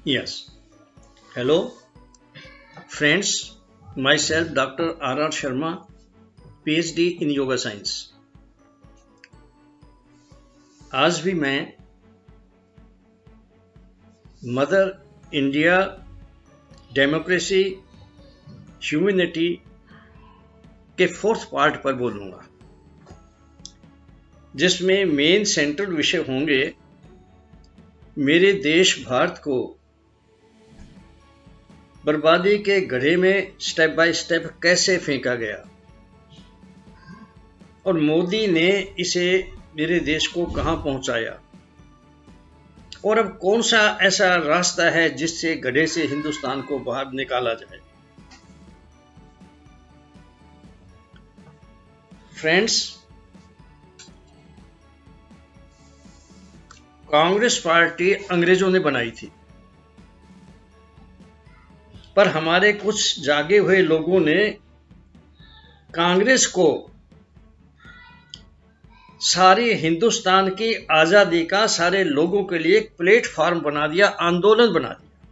Yes. Hello, friends. Myself, Dr. R. R. Sharma, PhD in Yoga Science. आज भी मैं mother India, democracy, humanity के fourth part पर बोलूँगा, जिसमें मेन सेंट्रल विषय होंगे मेरे देश भारत को बर्बादी के गड्ढे में स्टेप बाय स्टेप कैसे फेंका गया और मोदी ने इसे मेरे देश को कहां पहुंचाया और अब कौन सा ऐसा रास्ता है जिससे गड्ढे से हिंदुस्तान को बाहर निकाला जाए। फ्रेंड्स, कांग्रेस पार्टी अंग्रेजों ने बनाई थी, पर हमारे कुछ जागे हुए लोगों ने कांग्रेस को सारे हिंदुस्तान की आजादी का सारे लोगों के लिए एक प्लेटफॉर्म बना दिया, आंदोलन बना दिया,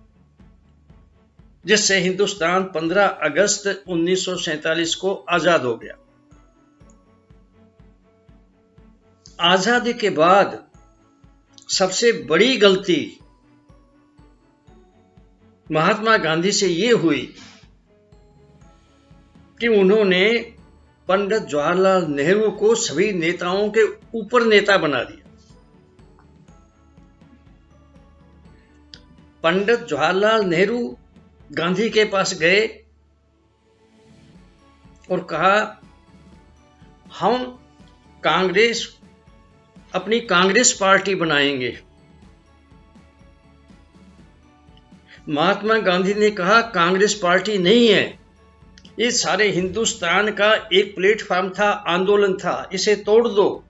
जिससे हिंदुस्तान 15 अगस्त 1947 को आजाद हो गया। आजादी के बाद सबसे बड़ी गलती महात्मा गांधी से ये हुई कि उन्होंने पंडित जवाहरलाल नेहरू को सभी नेताओं के ऊपर नेता बना दिया। पंडित जवाहरलाल नेहरू गांधी के पास गए और कहा, हम अपनी कांग्रेस पार्टी बनाएंगे। महात्मा गांधी ने कहा, कांग्रेस पार्टी नहीं है, ये सारे हिंदुस्तान का एक प्लेटफॉर्म था, आंदोलन था, इसे तोड़ दो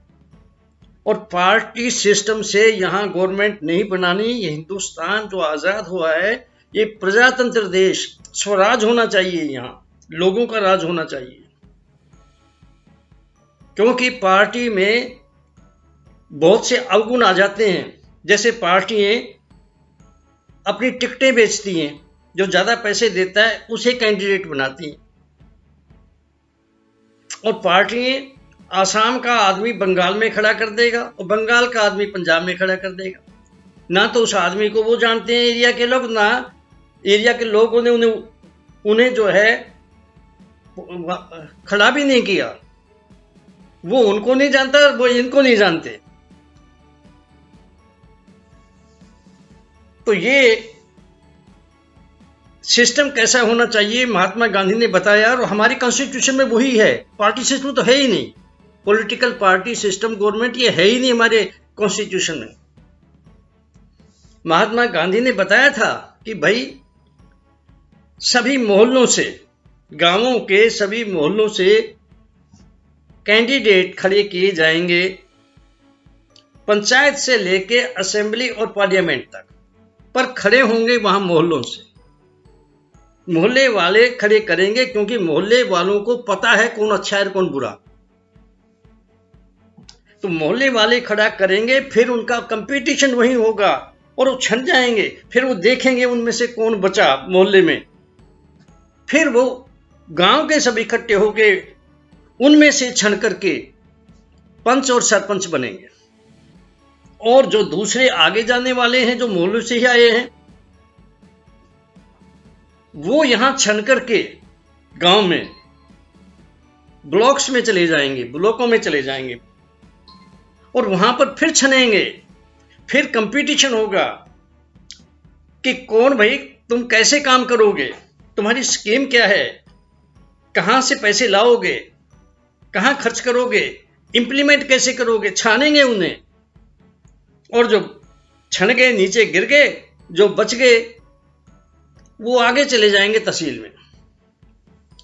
और पार्टी सिस्टम से यहां गवर्नमेंट नहीं बनानी। ये हिंदुस्तान जो आजाद हुआ है, ये प्रजातंत्र देश, स्वराज होना चाहिए, यहां लोगों का राज होना चाहिए। क्योंकि पार्टी में बहुत से अवगुण आ जाते हैं, जैसे पार्टियां अपनी टिकटें बेचती हैं, जो ज्यादा पैसे देता है उसे कैंडिडेट बनाती हैं, और पार्टियां आसाम का आदमी बंगाल में खड़ा कर देगा और बंगाल का आदमी पंजाब में खड़ा कर देगा। ना तो उस आदमी को वो जानते हैं एरिया के लोग, ना एरिया के लोगों ने उन्हें जो है खड़ा भी नहीं किया। वो उनको नहीं जानता, वो इनको नहीं जानते। तो ये सिस्टम कैसा होना चाहिए महात्मा गांधी ने बताया, और हमारी कॉन्स्टिट्यूशन में वही है। पार्टी सिस्टम तो है ही नहीं, पॉलिटिकल पार्टी सिस्टम, गवर्नमेंट, ये है ही नहीं हमारे कॉन्स्टिट्यूशन में। महात्मा गांधी ने बताया था कि भाई सभी मोहल्लों से, गांवों के सभी मोहल्लों से कैंडिडेट खड़े किए जाएंगे, पंचायत से लेके असेंबली और पार्लियामेंट तक, पर खड़े होंगे वहां मोहल्लों से। मोहल्ले वाले खड़े करेंगे, क्योंकि मोहल्ले वालों को पता है कौन अच्छा है कौन बुरा। तो मोहल्ले वाले खड़ा करेंगे, फिर उनका कंपटीशन वही होगा और वो छन जाएंगे। फिर वो देखेंगे उनमें से कौन बचा मोहल्ले में, फिर वो गांव के सब इकट्ठे होके उनमें से छन करके पंच और सरपंच बनेंगे। और जो दूसरे आगे जाने वाले हैं, जो मोहल्ले से ही आए हैं, वो यहां छन करके गांव में ब्लॉक्स में चले जाएंगे, ब्लॉकों में चले जाएंगे और वहां पर फिर छनेंगे। फिर कंपटीशन होगा कि कौन, भाई तुम कैसे काम करोगे, तुम्हारी स्कीम क्या है, कहां से पैसे लाओगे, कहां खर्च करोगे, इंप्लीमेंट कैसे करोगे। छानेंगे उन्हें, और जो छन गए नीचे गिर गए, जो बच गए वो आगे चले जाएंगे तहसील में,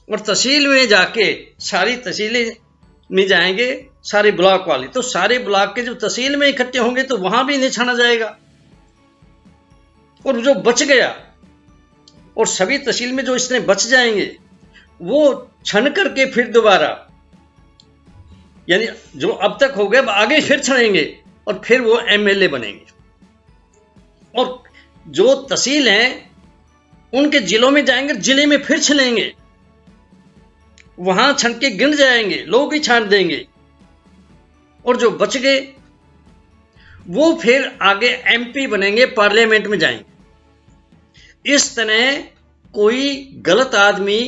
और तहसील में जाके सारी तहसीलें में जाएंगे सारे ब्लॉक वाले। तो सारे ब्लॉक के जो तहसील में इकट्ठे होंगे तो वहां भी इन्हें छाना जाएगा, और जो बच गया, और सभी तहसील में जो इसने बच जाएंगे, वो छन करके फिर दोबारा, यानी जो अब तक हो गए आगे फिर छनेंगे और फिर वो एमएलए बनेंगे। और जो तहसील हैं उनके जिलों में जाएंगे, जिले में फिर छनेंगे, वहां छन के गिन जाएंगे, लोग ही छांट देंगे, और जो बच गए वो फिर आगे एमपी बनेंगे, पार्लियामेंट में जाएंगे। इस तरह कोई गलत आदमी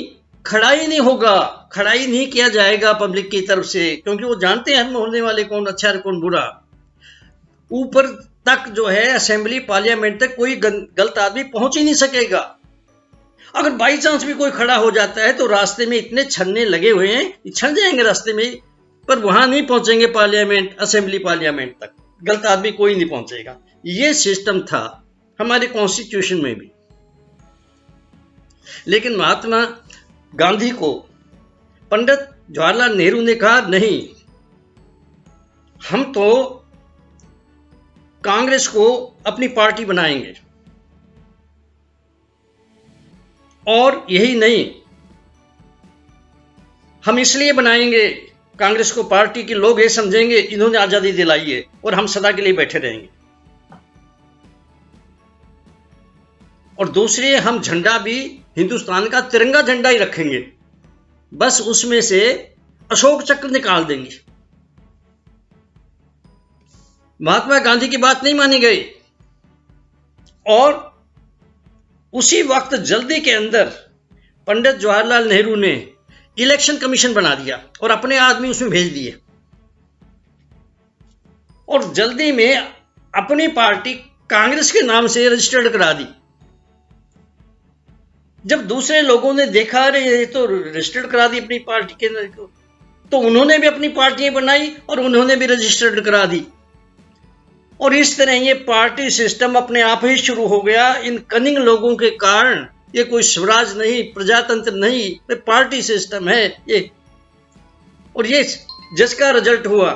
खड़ा ही नहीं होगा, खड़ा ही नहीं किया जाएगा पब्लिक की तरफ से, क्योंकि वो जानते हैं होने वाले कौन अच्छा है कौन बुरा। ऊपर तक जो है असेंबली पार्लियामेंट तक कोई गलत आदमी पहुंच ही नहीं सकेगा। अगर बाई चांस भी कोई खड़ा हो जाता है तो रास्ते में इतने छन्ने लगे हुए हैं, छन जाएंगे रास्ते में, पर वहां नहीं पहुंचेंगे पार्लियामेंट, असेंबली पार्लियामेंट तक गलत आदमी कोई नहीं पहुंचेगा। ये सिस्टम था हमारे कॉन्स्टिट्यूशन में भी। लेकिन महात्मा गांधी को पंडित जवाहरलाल नेहरू ने कहा नहीं, हम तो कांग्रेस को अपनी पार्टी बनाएंगे, और यही नहीं, हम इसलिए बनाएंगे कांग्रेस को पार्टी के, लोग ये समझेंगे इन्होंने आजादी दिलाई है और हम सदा के लिए बैठे रहेंगे। और दूसरे, हम झंडा भी हिंदुस्तान का तिरंगा झंडा ही रखेंगे, बस उसमें से अशोक चक्र निकाल देंगे। महात्मा गांधी की बात नहीं मानी गई, और उसी वक्त जल्दी के अंदर पंडित जवाहरलाल नेहरू ने इलेक्शन कमीशन बना दिया और अपने आदमी उसमें भेज दिए, और जल्दी में अपनी पार्टी कांग्रेस के नाम से रजिस्टर्ड करा दी। जब दूसरे लोगों ने देखा अरे ये तो रजिस्टर्ड करा दी अपनी पार्टी के, तो उन्होंने भी अपनी पार्टियां बनाई और उन्होंने भी रजिस्टर्ड करा दी, और इस तरह ये पार्टी सिस्टम अपने आप ही शुरू हो गया। इन कनिंग लोगों के कारण, ये कोई स्वराज नहीं, प्रजातंत्र नहीं, ये पार्टी सिस्टम है ये। और ये जिसका रिजल्ट हुआ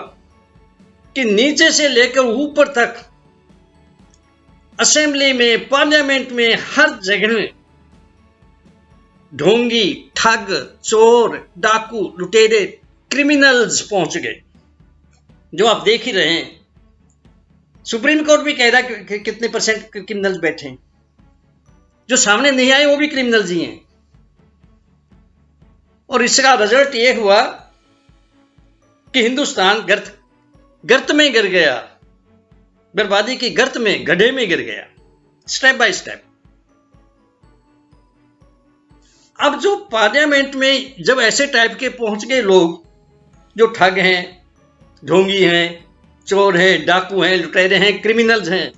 कि नीचे से लेकर ऊपर तक असेंबली में, पार्लियामेंट में, हर जगह ढोंगी, ठग, चोर, डाकू, लुटेरे, क्रिमिनल्स पहुंच गए, जो आप देख ही रहे हैं। सुप्रीम कोर्ट भी कह रहा है कि कितने परसेंट क्रिमिनल्स बैठे हैं, जो सामने नहीं आए वो भी क्रिमिनल्स ही हैं। और इसका रिजल्ट ये हुआ कि हिंदुस्तान गर्त में गिर गया, बर्बादी की गर्त में, गड्ढे में गिर गया, स्टेप बाय स्टेप। अब जो पार्लियामेंट में जब ऐसे टाइप के पहुंच गए लोग, जो ठग हैं, ढोंगी हैं, चोर हैं, डाकू हैं, लुटेरे हैं, क्रिमिनल्स हैं,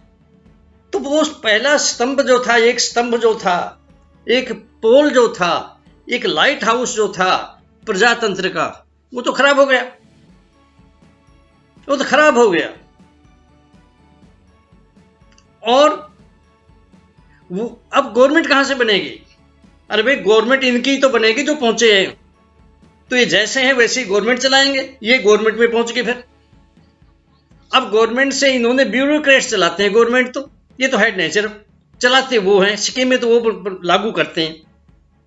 तो वो पहला स्तंभ जो था, एक स्तंभ जो था, एक पोल जो था, एक लाइट हाउस जो था प्रजातंत्र का, वो तो खराब हो गया, वो तो खराब हो गया। और वो अब गवर्नमेंट कहां से बनेगी? अरे भाई, गवर्नमेंट इनकी तो बनेगी जो पहुंचे हैं, तो ये जैसे हैं वैसे ही गवर्नमेंट चलाएंगे। ये गवर्नमेंट में पहुंच गए, फिर अब गवर्नमेंट से इन्होंने ब्यूरोक्रेट्स चलाते हैं गवर्नमेंट, तो ये तो हेड नहीं, सिर्फ चलाते वो हैं, स्कीमें तो वो लागू करते हैं,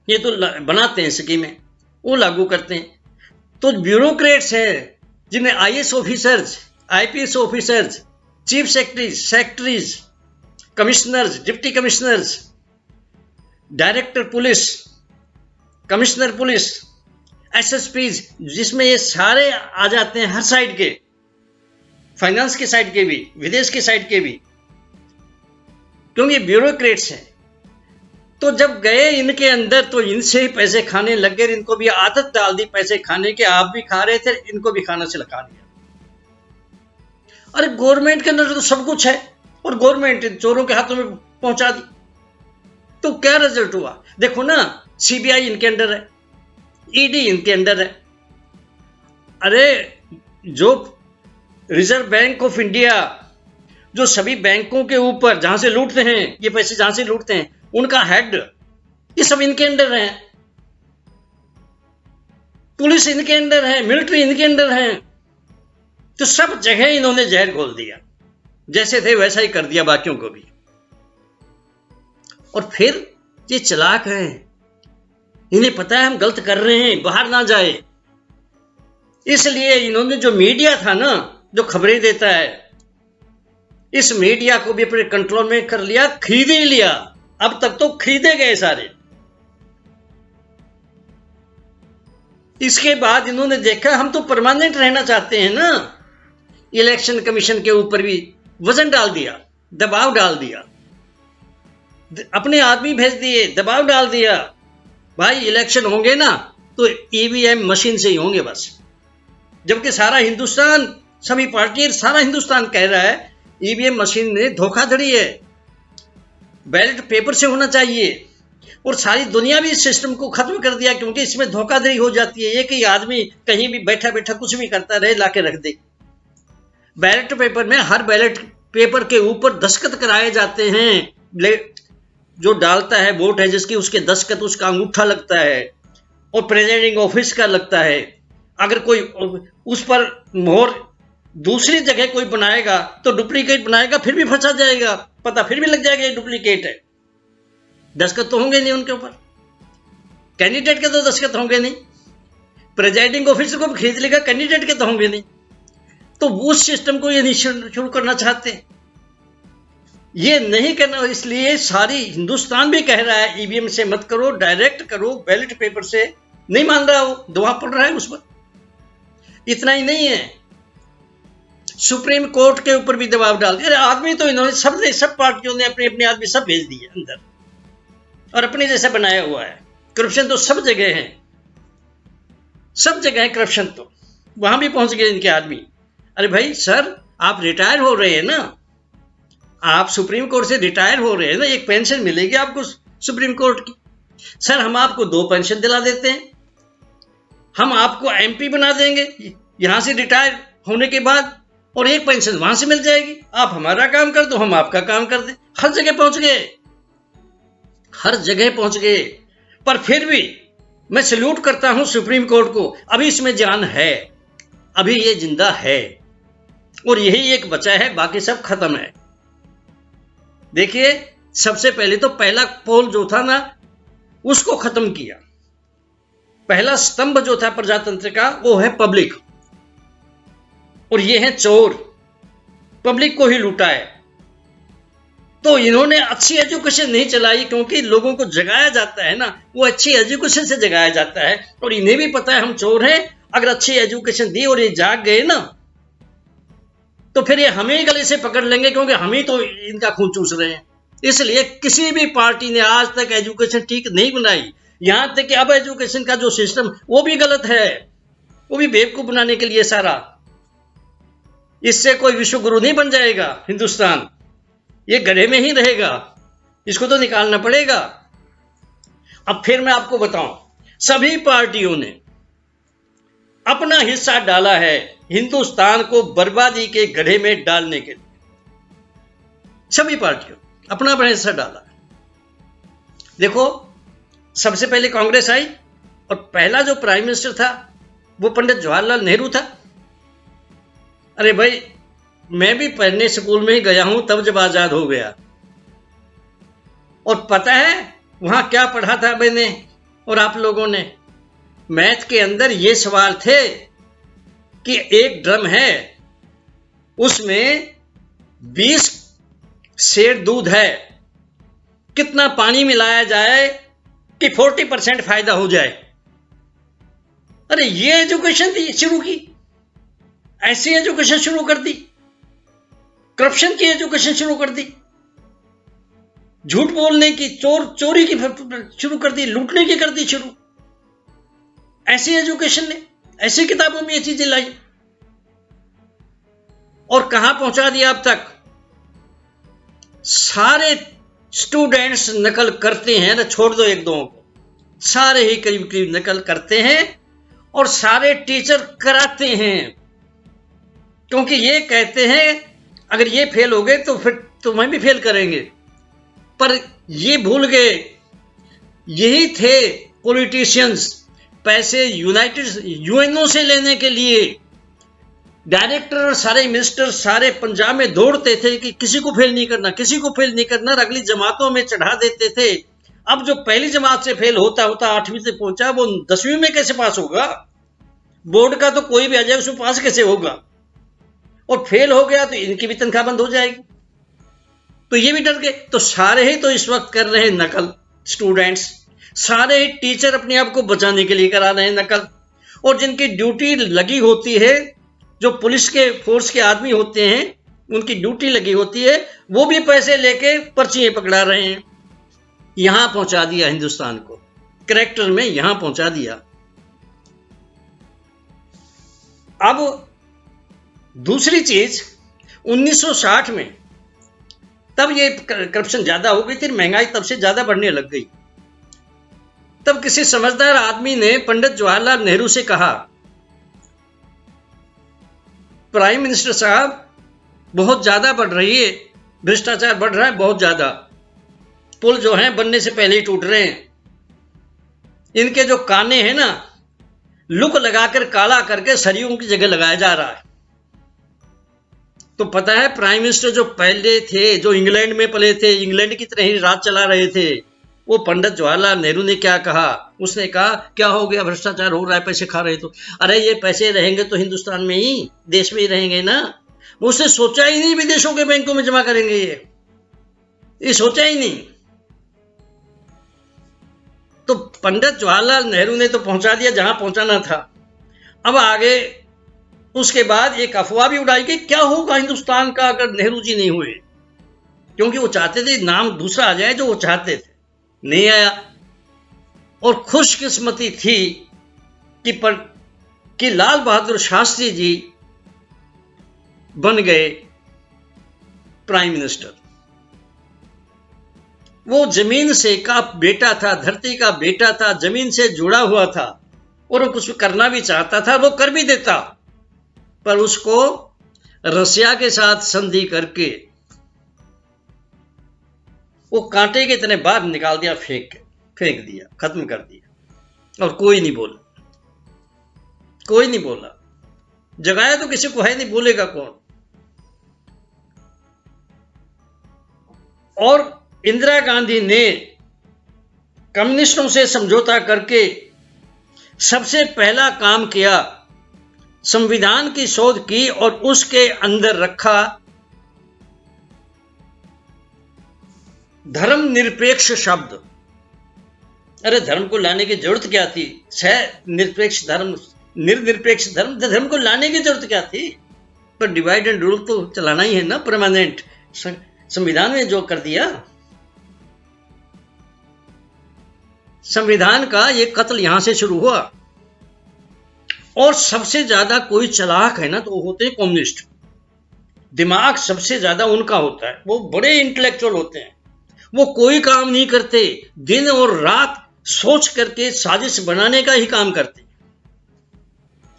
ये तो बनाते हैं स्कीमें, वो लागू करते हैं। तो ब्यूरोक्रेट्स हैं जिन्हें IAS officers, IPS officers, chief secretaries, commissioners, deputy commissioners, director police, commissioner police, SSPs, जिसमें ये सारे आ जाते हैं, हर साइड के, फाइनेंस की साइड के भी, विदेश की साइड के भी, क्योंकि ये ब्यूरोक्रेट्स हैं। तो जब गए इनके अंदर तो इनसे ही पैसे खाने लग गए, इनको भी आदत डाल दी पैसे खाने के, आप भी खा रहे थे, इनको भी खाना से लगा दिया। अरे गवर्नमेंट के अंदर तो सब कुछ है और गवर्नमेंट चोरों के हाथों में पहुंचा दी, तो क्या रिजल्ट हुआ? देखो ना, सीबीआई इनके अंडर है, ईडी इनके अंडर है। अरे जो रिजर्व बैंक ऑफ इंडिया, जो सभी बैंकों के ऊपर जहां से लूटते हैं ये पैसे, जहां से लूटते हैं, उनका हेड, ये सब इनके अंडर है, पुलिस इनके अंडर है, मिलिट्री इनके अंडर है। तो सब जगह इन्होंने जहर घोल दिया, जैसे थे वैसा ही कर दिया बाकियों को भी। और फिर ये चालाक हैं, इन्हें पता है हम गलत कर रहे हैं, बाहर ना जाए, इसलिए इन्होंने जो मीडिया था ना, जो खबरें देता है, इस मीडिया को भी अपने कंट्रोल में कर लिया, खरीद ही लिया। अब तक तो खरीदे गए सारे। इसके बाद इन्होंने देखा हम तो परमानेंट रहना चाहते हैं ना, इलेक्शन कमीशन के ऊपर भी वजन डाल दिया, दबाव डाल दिया, अपने आदमी भेज दिए, दबाव डाल दिया। भाई इलेक्शन होंगे ना तो ईवीएम मशीन से ही होंगे बस। जबकि सारा हिंदुस्तान, सभी पार्टी, सारा हिंदुस्तान कह रहा है ईवीएम मशीन में धोखाधड़ी है, बैलेट पेपर से होना चाहिए। और सारी दुनिया भी इस सिस्टम को खत्म कर दिया, क्योंकि इसमें धोखाधड़ी हो जाती है। एक ही आदमी कहीं भी बैठा बैठा कुछ भी करता रहे, लाके रख दे। बैलेट पेपर में हर बैलेट पेपर के ऊपर दस्तखत कराए जाते हैं। जो डालता है वोट है जिसकी, उसके दस्तखत, उसका अंगूठा लगता है और प्रेजाइडिंग ऑफिस का लगता है। अगर कोई उस पर मोहर दूसरी जगह कोई बनाएगा तो डुप्लीकेट बनाएगा, फिर भी फंसा जाएगा, पता फिर भी लग जाएगा ये डुप्लीकेट है। दस्तखत तो होंगे नहीं उनके ऊपर, कैंडिडेट के तो दस्तखत होंगे नहीं, प्रेजाइडिंग ऑफिसर को भी खरीद लेगा, कैंडिडेट के तो होंगे नहीं। तो उस सिस्टम को ये नहीं शुरू करना चाहते, ये नहीं करना। इसलिए सारी हिंदुस्तान भी कह रहा है ईवीएम से मत करो, डायरेक्ट करो, बैलेट पेपर से नहीं मान रहा, वो दवा पड़ रहा है उस पर। इतना ही नहीं है, सुप्रीम कोर्ट के ऊपर भी दबाव डाल दिया। आदमी तो इन्होंने सब पार्टियों ने अपने अपने आदमी सब भेज दिए अंदर और अपने जैसा बनाया हुआ है। करप्शन तो सब जगह है, सब जगह है करप्शन, तो वहां भी पहुंच गए इनके आदमी। अरे भाई सर, आप रिटायर हो रहे हैं ना, आप सुप्रीम कोर्ट से रिटायर हो रहे हैं ना, एक पेंशन मिलेगी आपको सुप्रीम कोर्ट की। सर हम आपको 2 पेंशन दिला देते हैं, हम आपको एमपी बना देंगे यहां से रिटायर होने के बाद, और 1 पेंशन वहां से मिल जाएगी। आप हमारा काम कर दो, हम आपका काम कर दें। हर जगह पहुंच गए, हर जगह पहुंच गए। पर फिर भी मैं सल्यूट करता हूं सुप्रीम कोर्ट को, अभी इसमें जान है, अभी ये जिंदा है और यही एक बचा है, बाकी सब खत्म है। देखिए, सबसे पहले तो पहला पोल जो था ना, उसको खत्म किया। पहला स्तंभ जो था प्रजातंत्र का, वो है पब्लिक, और ये है चोर, पब्लिक को ही लूटा है। तो इन्होंने अच्छी एजुकेशन नहीं चलाई, क्योंकि लोगों को जगाया जाता है ना, वो अच्छी एजुकेशन से जगाया जाता है। और इन्हें भी पता है हम चोर हैं, अगर अच्छी एजुकेशन दी और ये जाग गए ना, तो फिर ये हमें गले से पकड़ लेंगे, क्योंकि हम ही तो इनका खून चूस रहे हैं। इसलिए किसी भी पार्टी ने आज तक एजुकेशन ठीक नहीं बनाई। यहां तक कि अब एजुकेशन का जो सिस्टम, वो भी गलत है, वो भी बेवकूफ बनाने के लिए सारा। इससे कोई विश्व गुरु नहीं बन जाएगा हिंदुस्तान, ये गड्ढे में ही रहेगा, इसको तो निकालना पड़ेगा। अब फिर मैं आपको बताऊं, सभी पार्टियों ने अपना हिस्सा डाला है हिंदुस्तान को बर्बादी के गड्ढे में डालने के लिए। सभी पार्टियों अपना अपना हिस्सा डाला। देखो, सबसे पहले कांग्रेस आई और पहला जो प्राइम मिनिस्टर था वो पंडित जवाहरलाल नेहरू था। अरे भाई, मैं भी पढ़ने स्कूल में ही गया हूं तब, जब आजाद हो गया। और पता है वहां क्या पढ़ा था मैंने और आप लोगों ने? मैथ के अंदर ये सवाल थे कि एक ड्रम है, उसमें 20 सेर दूध है, कितना पानी मिलाया जाए कि 40% फायदा हो जाए। अरे ये एजुकेशन थी शुरू की, ऐसी एजुकेशन शुरू कर दी, करप्शन की एजुकेशन शुरू कर दी, झूठ बोलने की, चोरी की शुरू कर दी, लूटने की कर दी शुरू। ऐसी एजुकेशन ने, ऐसी किताबों में ये चीजें लाई और कहां पहुंचा दिया अब तक। सारे स्टूडेंट्स नकल करते हैं ना, छोड़ दो एक दो को, सारे ही करीब करीब नकल करते हैं और सारे टीचर कराते हैं, क्योंकि ये कहते हैं अगर ये फेल हो गए तो फिर तुम्हें भी फेल करेंगे। पर ये भूल गए, यही थे पॉलिटिशियंस, पैसे यूएनओ से लेने के लिए डायरेक्टर, सारे मिनिस्टर सारे पंजाब में दौड़ते थे कि किसी को फेल नहीं करना, किसी को फेल नहीं करना, अगली जमातों में चढ़ा देते थे। अब जो पहली जमात से फेल होता होता 8वीं से पहुंचा, वो 10वीं में कैसे पास होगा? बोर्ड का तो कोई भी आ जाए उसमें पास कैसे होगा? और फेल हो गया तो इनकी भी तनख्वाह बंद हो जाएगी। तो ये भी डर गए। तो सारे ही तो इस वक्त कर रहे हैं नकल, स्टूडेंट्स सारे ही टीचर अपने आप को बचाने के लिए करा रहे हैं नकल। और जिनकी ड्यूटी लगी होती है, जो पुलिस के फोर्स के आदमी होते हैं, उनकी ड्यूटी लगी होती है, वो भी पैसे लेके पर्चियां पकड़ा रहे हैं। यहां पहुंचा दिया हिंदुस्तान को, करैक्टर में यहां पहुंचा दिया। अब दूसरी चीज, 1960 में तब ये करप्शन ज्यादा हो गई थी, महंगाई तब से ज्यादा बढ़ने लग गई। तब किसी समझदार आदमी ने पंडित जवाहरलाल नेहरू से कहा, प्राइम मिनिस्टर साहब बहुत ज्यादा बढ़ रही है, भ्रष्टाचार बढ़ रहा है बहुत ज्यादा, पुल जो हैं बनने से पहले ही टूट रहे हैं, इनके जो काने हैं ना, लुक लगाकर काला करके सरियों की जगह लगाया जा रहा है। तो पता है प्राइम मिनिस्टर जो पहले थे, जो इंग्लैंड में पले थे, इंग्लैंड की तरह ही राज चला रहे थे, वो पंडित जवाहरलाल नेहरू ने क्या कहा? उसने कहा क्या हो गया, भ्रष्टाचार हो रहा है, पैसे खा रहे तो, अरे ये पैसे रहेंगे तो हिंदुस्तान में ही, देश में ही रहेंगे ना। उसने सोचा ही नहीं विदेशों के बैंकों में जमा करेंगे, ये सोचा ही नहीं। तो पंडित जवाहरलाल नेहरू ने तो पहुंचा दिया जहां पहुंचाना था। अब आगे उसके बाद एक अफवाह भी उड़ाई कि क्या होगा हिंदुस्तान का अगर नेहरू जी नहीं हुए, क्योंकि वो चाहते थे नाम दूसरा आ जाए जो वो चाहते थे, नहीं आया। और खुशकिस्मती थी कि लाल बहादुर शास्त्री जी बन गए प्राइम मिनिस्टर। वो जमीन से का बेटा था, धरती का बेटा था, जमीन से जुड़ा हुआ था, और वो कुछ करना भी चाहता था, वो कर भी देता, पर उसको रसिया के साथ संधि करके वो कांटे के इतने बाहर निकाल दिया, फेंक दिया, खत्म कर दिया। और कोई नहीं बोला, कोई नहीं बोला, जगाया तो किसी को है नहीं, बोलेगा कौन? और इंदिरा गांधी ने कम्युनिस्टों से समझौता करके सबसे पहला काम किया, संविधान की शोध की और उसके अंदर रखा धर्मनिरपेक्ष शब्द। अरे धर्म को लाने की जरूरत क्या थी? निरपेक्ष धर्म, निरनिरपेक्ष धर्म, धर्म को लाने की जरूरत क्या थी? पर डिवाइड एंड रूल तो चलाना ही है ना, परमानेंट। संविधान ने जो कर दिया, संविधान का ये कत्ल यहां से शुरू हुआ। और सबसे ज्यादा कोई चालाक है ना तो वो होते हैं कम्युनिस्ट। दिमाग सबसे ज्यादा उनका होता है, वो बड़े इंटेलेक्चुअल होते हैं। वो कोई काम नहीं करते, दिन और रात सोच करके साजिश बनाने का ही काम करते।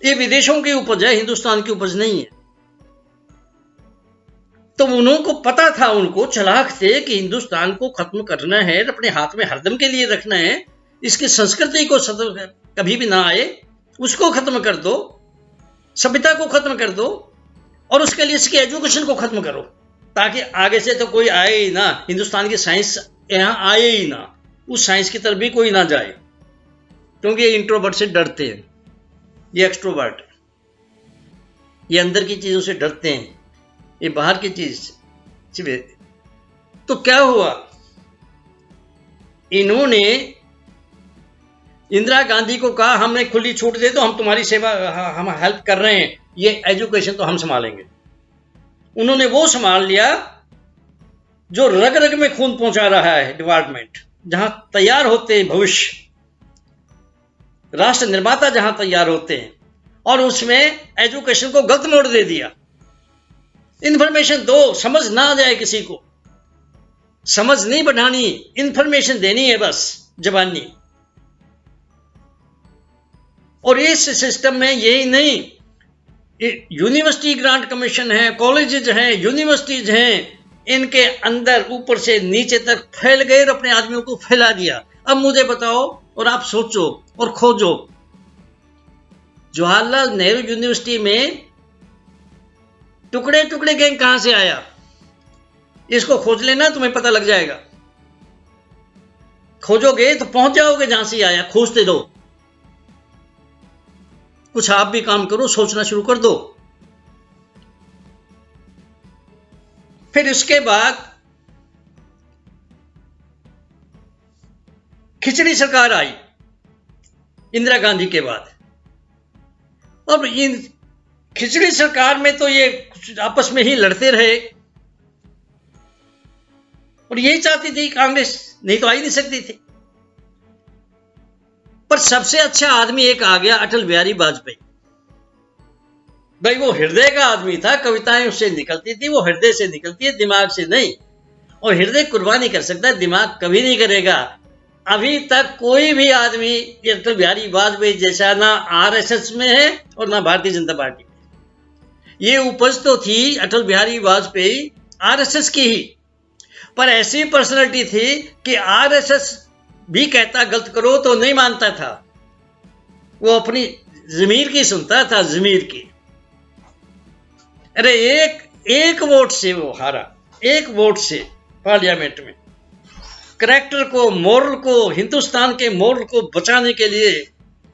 ये विदेशों की उपज है, हिंदुस्तान की उपज नहीं है। तो उनको पता था, उनको चालाक थे कि हिंदुस्तान को खत्म करना है, अपने हाथ में हरदम के लिए रखना है, इसकी संस्कृति को कभी भी ना आए, उसको खत्म कर दो, सभ्यता को खत्म कर दो, और उसके लिए इसकी एजुकेशन को खत्म करो, ताकि आगे से तो कोई आए ही ना, हिंदुस्तान की साइंस यहां आए ही ना, उस साइंस की तरफ भी कोई ना जाए, क्योंकि ये इंट्रोवर्ट से डरते हैं, ये एक्सट्रोवर्ट, ये अंदर की चीजों से डरते हैं, ये बाहर की चीज से। तो क्या हुआ, इन्होंने इंदिरा गांधी को कहा हमने खुली छूट दे दो, हम तुम्हारी सेवा, हम हेल्प कर रहे हैं, ये एजुकेशन तो हम संभालेंगे। उन्होंने वो संभाल लिया जो रग रग में खून पहुंचा रहा है, डिपार्टमेंट जहां तैयार होते हैं भविष्य, राष्ट्र निर्माता जहां तैयार होते हैं, और उसमें एजुकेशन को गलत मोड़ दे दिया। इंफॉर्मेशन दो, समझ ना आ जाए किसी को, समझ नहीं बढ़ानी, इंफॉर्मेशन देनी है बस, जबानी। और इस सिस्टम में यही नहीं, यूनिवर्सिटी ग्रांट कमीशन है, कॉलेजेस हैं, यूनिवर्सिटीज हैं, इनके अंदर ऊपर से नीचे तक फैल गए और अपने आदमियों को फैला दिया। अब मुझे बताओ और आप सोचो और खोजो, जवाहरलाल नेहरू यूनिवर्सिटी में टुकड़े टुकड़े गैंग कहां से आया? इसको खोज लेना, तुम्हें पता लग जाएगा। खोजोगे तो पहुंच जाओगे जहां से आया, खोजते दो। कुछ आप भी काम करो, सोचना शुरू कर दो। फिर इसके बाद खिचड़ी सरकार आई इंदिरा गांधी के बाद। और इन खिचड़ी सरकार में तो ये आपस में ही लड़ते रहे, और यही चाहती थी कांग्रेस, नहीं तो आ ही नहीं सकती थी। पर सबसे अच्छा आदमी एक आ गया, अटल बिहारी वाजपेयी। भाई वो हृदय का आदमी था, कविताएं उससे निकलती थी, वो हृदय से निकलती है, दिमाग से नहीं। और हृदय कुर्बानी कर सकता है, दिमाग कभी नहीं करेगा। अभी तक कोई भी आदमी अटल बिहारी वाजपेयी जैसा ना आरएसएस में है और ना भारतीय जनता पार्टी में। ये उपज तो थी अटल बिहारी वाजपेयी आरएसएस की ही, पर ऐसी पर्सनालिटी थी कि आरएसएस भी कहता गलत करो तो नहीं मानता था, वो अपनी ज़मीर की सुनता था, ज़मीर की। अरे एक वोट से वो हारा, एक वोट से पार्लियामेंट में। करैक्टर को, मोरल को, हिंदुस्तान के मोरल को बचाने के लिए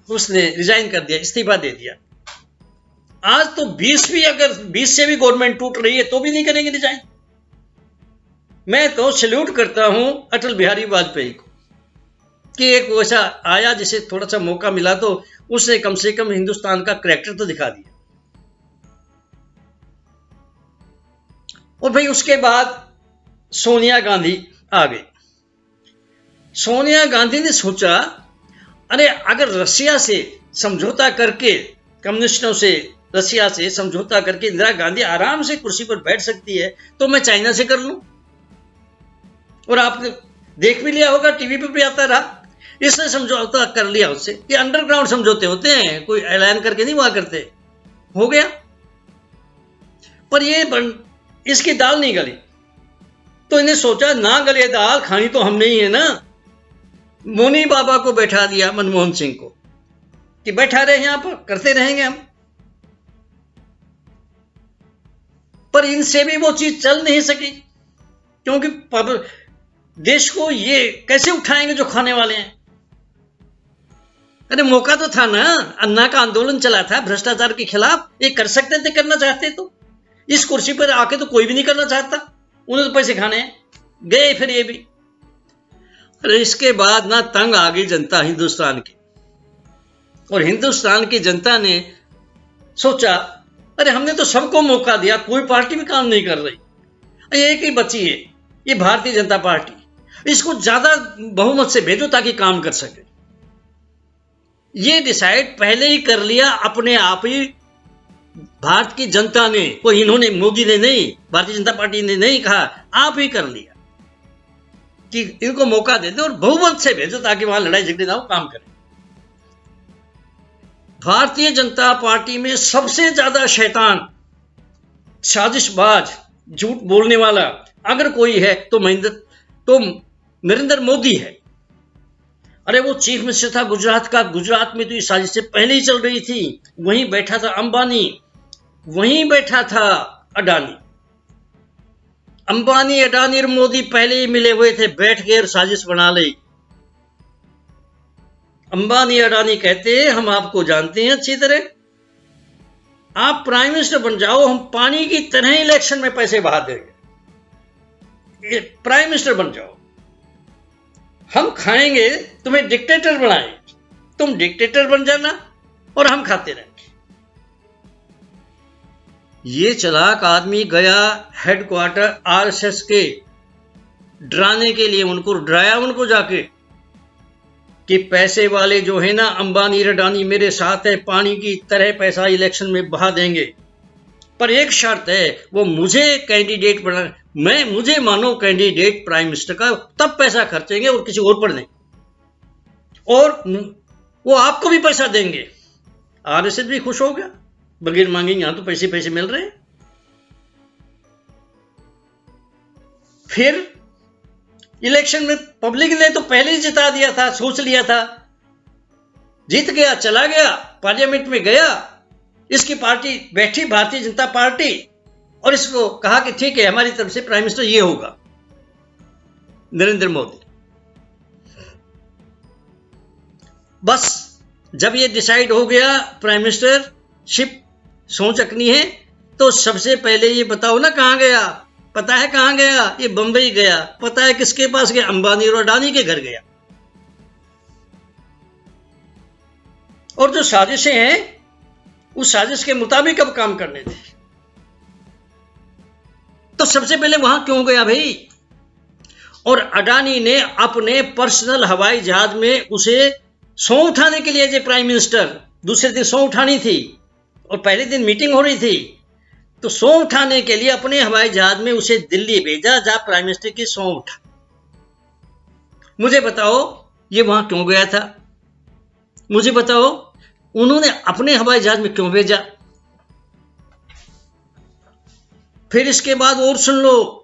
उसने रिजाइन कर दिया, इस्तीफा दे दिया। आज तो 20 से भी गवर्नमेंट टूट रही है तो भी नहीं करेंगे रिजाइन। मैं तो सैल्यूट करता हूं अटल बिहारी वाजपेयी को कि एक वैसा आया जिसे थोड़ा सा मौका मिला तो उसने कम से कम हिंदुस्तान का करैक्टर तो दिखा दिया। और भाई उसके बाद सोनिया गांधी आ गई। सोनिया गांधी ने सोचा, अरे अगर रसिया से समझौता करके, कम्युनिस्टों से, रसिया से समझौता करके इंदिरा गांधी आराम से कुर्सी पर बैठ सकती है तो मैं चाइना से कर लूं। और आपने देख भी लिया होगा, टीवी पे भी आता रहा, इसने समझौता कर लिया उससे। ये अंडरग्राउंड समझौते होते हैं, कोई ऐलान करके नहीं हुआ करते। हो गया, पर ये इसकी दाल नहीं गली तो इन्हें सोचा ना गले दाल, खानी तो हमने ही है ना। मोनी बाबा को बैठा दिया, मनमोहन सिंह को, कि बैठा रहे यहां पर, करते रहेंगे हम। पर इनसे भी वो चीज चल नहीं सकी, क्योंकि देश को ये कैसे उठाएंगे जो खाने वाले हैं। अरे मौका तो था ना, अन्ना का आंदोलन चला था भ्रष्टाचार के खिलाफ, ये कर सकते थे, करना चाहते तो। इस कुर्सी पर आके तो कोई भी नहीं करना चाहता, उन्हें तो पैसे खाने हैं, गए फिर ये भी। अरे इसके बाद ना तंग आ गई जनता हिंदुस्तान की, और हिंदुस्तान की जनता ने सोचा, अरे हमने तो सबको मौका दिया, कोई पार्टी भी काम नहीं कर रही, एक ही बची है, ये भारतीय जनता पार्टी, इसको ज्यादा बहुमत से भेजो ताकि काम कर सके। ये डिसाइड पहले ही कर लिया अपने आप ही भारत की जनता ने, कोई इन्होंने, मोदी ने नहीं, भारतीय जनता पार्टी ने नहीं कहा, आप ही कर लिया कि इनको मौका दे दो और बहुमत से भेजो ताकि वहां लड़ाई झगड़े ना हो, काम करें। भारतीय जनता पार्टी में सबसे ज्यादा शैतान, साजिशबाज, झूठ बोलने वाला अगर कोई है तो नरेंद्र मोदी है। अरे वो चीफ मिनिस्टर था गुजरात का, गुजरात में तो ये साजिश से पहले ही चल रही थी। वहीं बैठा था अंबानी, वहीं बैठा था अडानी। अंबानी, अडानी और मोदी पहले ही मिले हुए थे, बैठ के और साजिश बना ली। अंबानी अडानी कहते हैं, हम आपको जानते हैं अच्छी तरह, आप प्राइम मिनिस्टर बन जाओ, हम पानी की तरह इलेक्शन में पैसे बहा देंगे। प्राइम मिनिस्टर बन जाओ, हम खाएंगे, तुम्हें डिक्टेटर बनाएंगे, तुम डिक्टेटर बन जाना और हम खाते रहेंगे। ये चालाक आदमी गया हेडक्वार्टर आरएसएस के, डराने के लिए उनको डराया, उनको जाके कि पैसे वाले जो है ना अंबानी अडानी मेरे साथ है, पानी की तरह पैसा इलेक्शन में बहा देंगे, पर एक शर्त है, वो मुझे कैंडिडेट बना, मुझे मानो कैंडिडेट प्राइम मिनिस्टर का, तब पैसा खर्चेंगे और किसी और पर नहीं, और वो आपको भी पैसा देंगे। आरएसएस भी खुश हो गया, बगैर मांगे यहां तो पैसे पैसे मिल रहे हैं। फिर इलेक्शन में पब्लिक ने तो पहले ही जिता दिया था, सोच लिया था, जीत गया, चला गया, पार्लियामेंट में गया, इसकी पार्टी बैठी भारतीय जनता पार्टी, और इसको कहा कि ठीक है हमारी तरफ से प्राइम मिनिस्टर ये होगा, नरेंद्र मोदी। बस जब ये डिसाइड हो गया प्राइम मिनिस्टर शिप सोच रखनी है, तो सबसे पहले ये बताओ ना कहां गया, पता है कहां गया? ये बंबई गया। पता है किसके पास गया? अंबानी और अडानी के घर गया। और जो साजिशें हैं उस साजिश के मुताबिक अब काम करने थे। तो सबसे पहले वहां क्यों गया भाई? और अडानी ने अपने पर्सनल हवाई जहाज में उसे सौं उठाने के लिए, प्राइम मिनिस्टर दूसरे दिन सौं उठानी थी और पहले दिन मीटिंग हो रही थी, तो सौं उठाने के लिए अपने हवाई जहाज में उसे दिल्ली भेजा, जहां प्राइम मिनिस्टर की सौं उठा। मुझे बताओ ये वहां क्यों गया था? मुझे बताओ उन्होंने अपने हवाई जहाज में क्यों भेजा? फिर इसके बाद और सुन लो,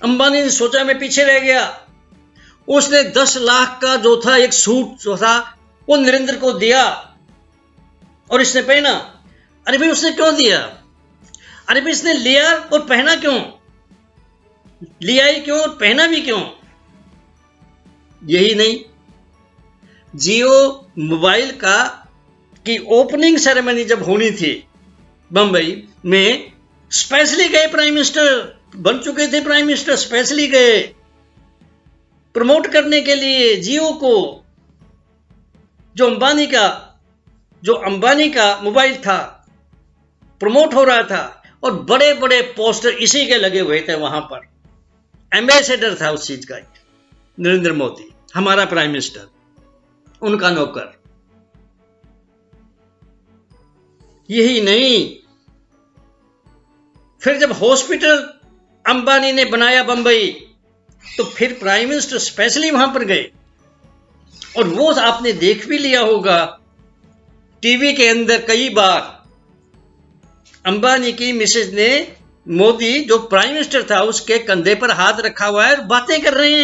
अंबानी ने सोचा मैं पीछे रह गया, उसने 10 लाख का जो था एक सूट जो था वो नरेंद्र को दिया और इसने पहना। अरे भाई उसने क्यों दिया? अरे भाई इसने लिया और पहना क्यों? लिया ही क्यों और पहना भी क्यों? यही नहीं, जियो मोबाइल का की ओपनिंग सेरेमनी जब होनी थी बंबई में, स्पेशली गए प्राइम मिनिस्टर, बन चुके थे प्राइम मिनिस्टर, स्पेशली गए प्रमोट करने के लिए जियो को। जो अंबानी का मोबाइल था प्रमोट हो रहा था और बड़े बड़े पोस्टर इसी के लगे हुए थे वहां पर। एम्बेसडर था उस चीज का नरेंद्र मोदी, हमारा प्राइम मिनिस्टर, उनका नौकर। यही नहीं, फिर जब हॉस्पिटल अंबानी ने बनाया बंबई, तो फिर प्राइम मिनिस्टर स्पेशली वहां पर गए। और वो आपने देख भी लिया होगा टीवी के अंदर कई बार, अंबानी की मिसेज ने मोदी जो प्राइम मिनिस्टर था उसके कंधे पर हाथ रखा हुआ है और बातें कर रहे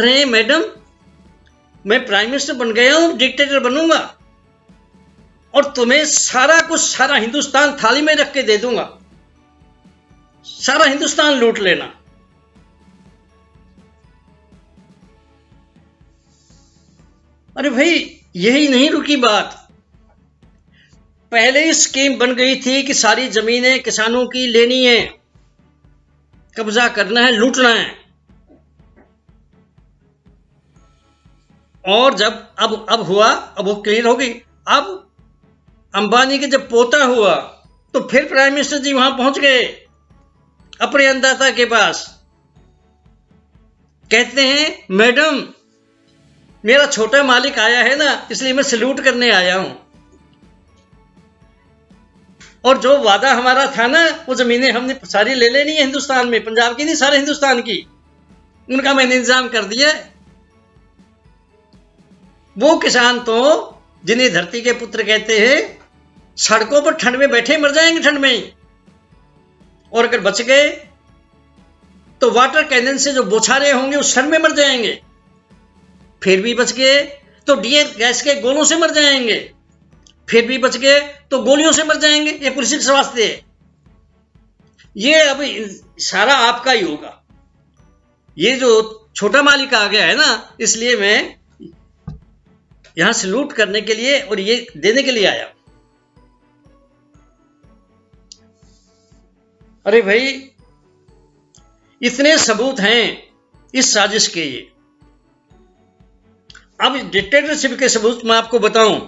हैं, मैडम मैं प्राइम मिनिस्टर बन गया हूं, डिक्टेटर बनूंगा और तुम्हें सारा कुछ, सारा हिंदुस्तान थाली में रख के दे दूंगा, सारा हिंदुस्तान लूट लेना। अरे भाई यही नहीं रुकी बात, पहले ही स्कीम बन गई थी कि सारी जमीनें किसानों की लेनी है, कब्जा करना है, लूटना है। और जब अब हुआ, अब वो क्लियर हो गई। अब अंबानी के जब पोता हुआ तो फिर प्राइम मिनिस्टर जी वहां पहुंच गए अपने अन्नदाता के पास, कहते हैं मैडम मेरा छोटा मालिक आया है ना, इसलिए मैं सैल्यूट करने आया हूं, और जो वादा हमारा था ना वो जमीनें हमने सारी ले लेनी है हिंदुस्तान में, पंजाब की नहीं सारे हिंदुस्तान की, उनका मैंने इंतजाम कर दिया है। वो किसान तो जिन्हें धरती के पुत्र कहते हैं सड़कों पर ठंड में बैठे मर जाएंगे ठंड में ही, और अगर बच गए तो वाटर कैनन से जो बौछारे होंगे उस ठंड में मर जाएंगे, फिर भी बच गए तो डियर गैस के गोलों से मर जाएंगे, फिर भी बच गए तो गोलियों से मर जाएंगे। ये पुलिस के वास्ते है, ये अब सारा आपका ही होगा। ये जो छोटा मालिक आ गया है ना, इसलिए मैं यहां से लूट करने के लिए और ये देने के लिए आया। अरे भाई इतने सबूत हैं इस साजिश के। ये अब डिक्टेटरशिप के सबूत मैं आपको बताऊं,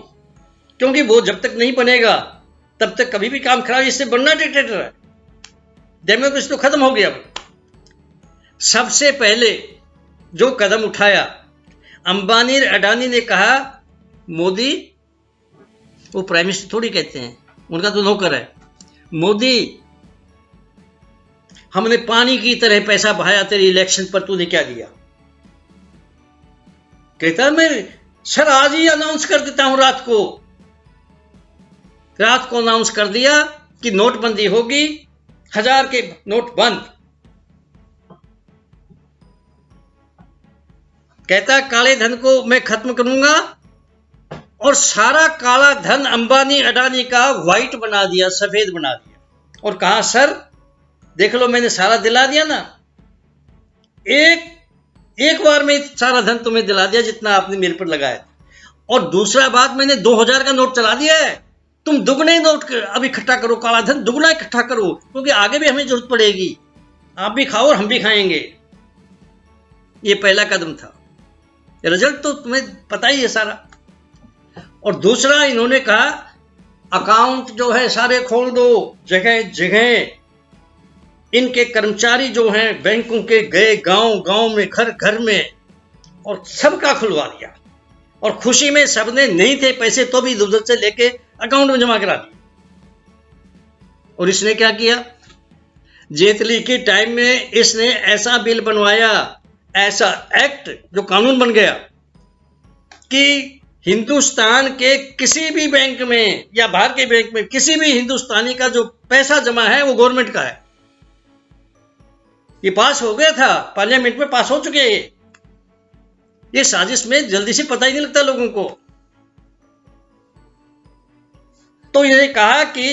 क्योंकि वो जब तक नहीं बनेगा तब तक कभी भी काम खराब, इससे बनना डिक्टेटर है, डेमोक्रेसी तो खत्म हो गया। सबसे पहले जो कदम उठाया, अंबानी अडानी ने कहा मोदी, वो प्राइम मिनिस्टर थोड़ी कहते हैं, उनका तो नौकर है, मोदी हमने पानी की तरह पैसा बहाया तेरी इलेक्शन पर, तूने क्या दिया? कहता मैं सर आज ही अनाउंस कर देता हूं, रात को अनाउंस कर दिया कि नोटबंदी होगी, 1000 के नोट बंद। कहता काले धन को मैं खत्म करूंगा और सारा काला धन अंबानी अडानी का व्हाइट बना दिया, सफेद बना दिया, और कहा सर देख लो मैंने सारा दिला दिया ना, एक बार में सारा धन तुम्हें दिला दिया जितना आपने मेरे पर लगाया। और दूसरा बात, मैंने 2000 का नोट चला दिया है, तुम दुगने नोट अब इकट्ठा करो, काला धन दुगना इकट्ठा करो, क्योंकि आगे भी हमें जरूरत पड़ेगी, आप भी खाओ और हम भी खाएंगे। ये पहला कदम था। रिजल्ट तो तुम्हें पता ही है सारा। और दूसरा इन्होंने कहा अकाउंट जो है सारे खोल दो, जगह जगह इनके कर्मचारी जो हैं बैंकों के गए गांव गांव में, घर घर में, और सबका खुलवा दिया। और खुशी में सबने नहीं थे पैसे तो भी इधर से लेके अकाउंट में जमा करा दिए। और इसने क्या किया, जेटली के टाइम में इसने ऐसा बिल बनवाया, ऐसा एक्ट जो कानून बन गया कि हिंदुस्तान के किसी भी बैंक में या बाहर के बैंक में किसी भी हिंदुस्तानी का जो पैसा जमा है वो गवर्नमेंट का है। ये पास हो गया था, पार्लियामेंट में पास हो चुके हैं। ये साजिश में जल्दी से पता ही नहीं लगता लोगों को। तो ये कहा कि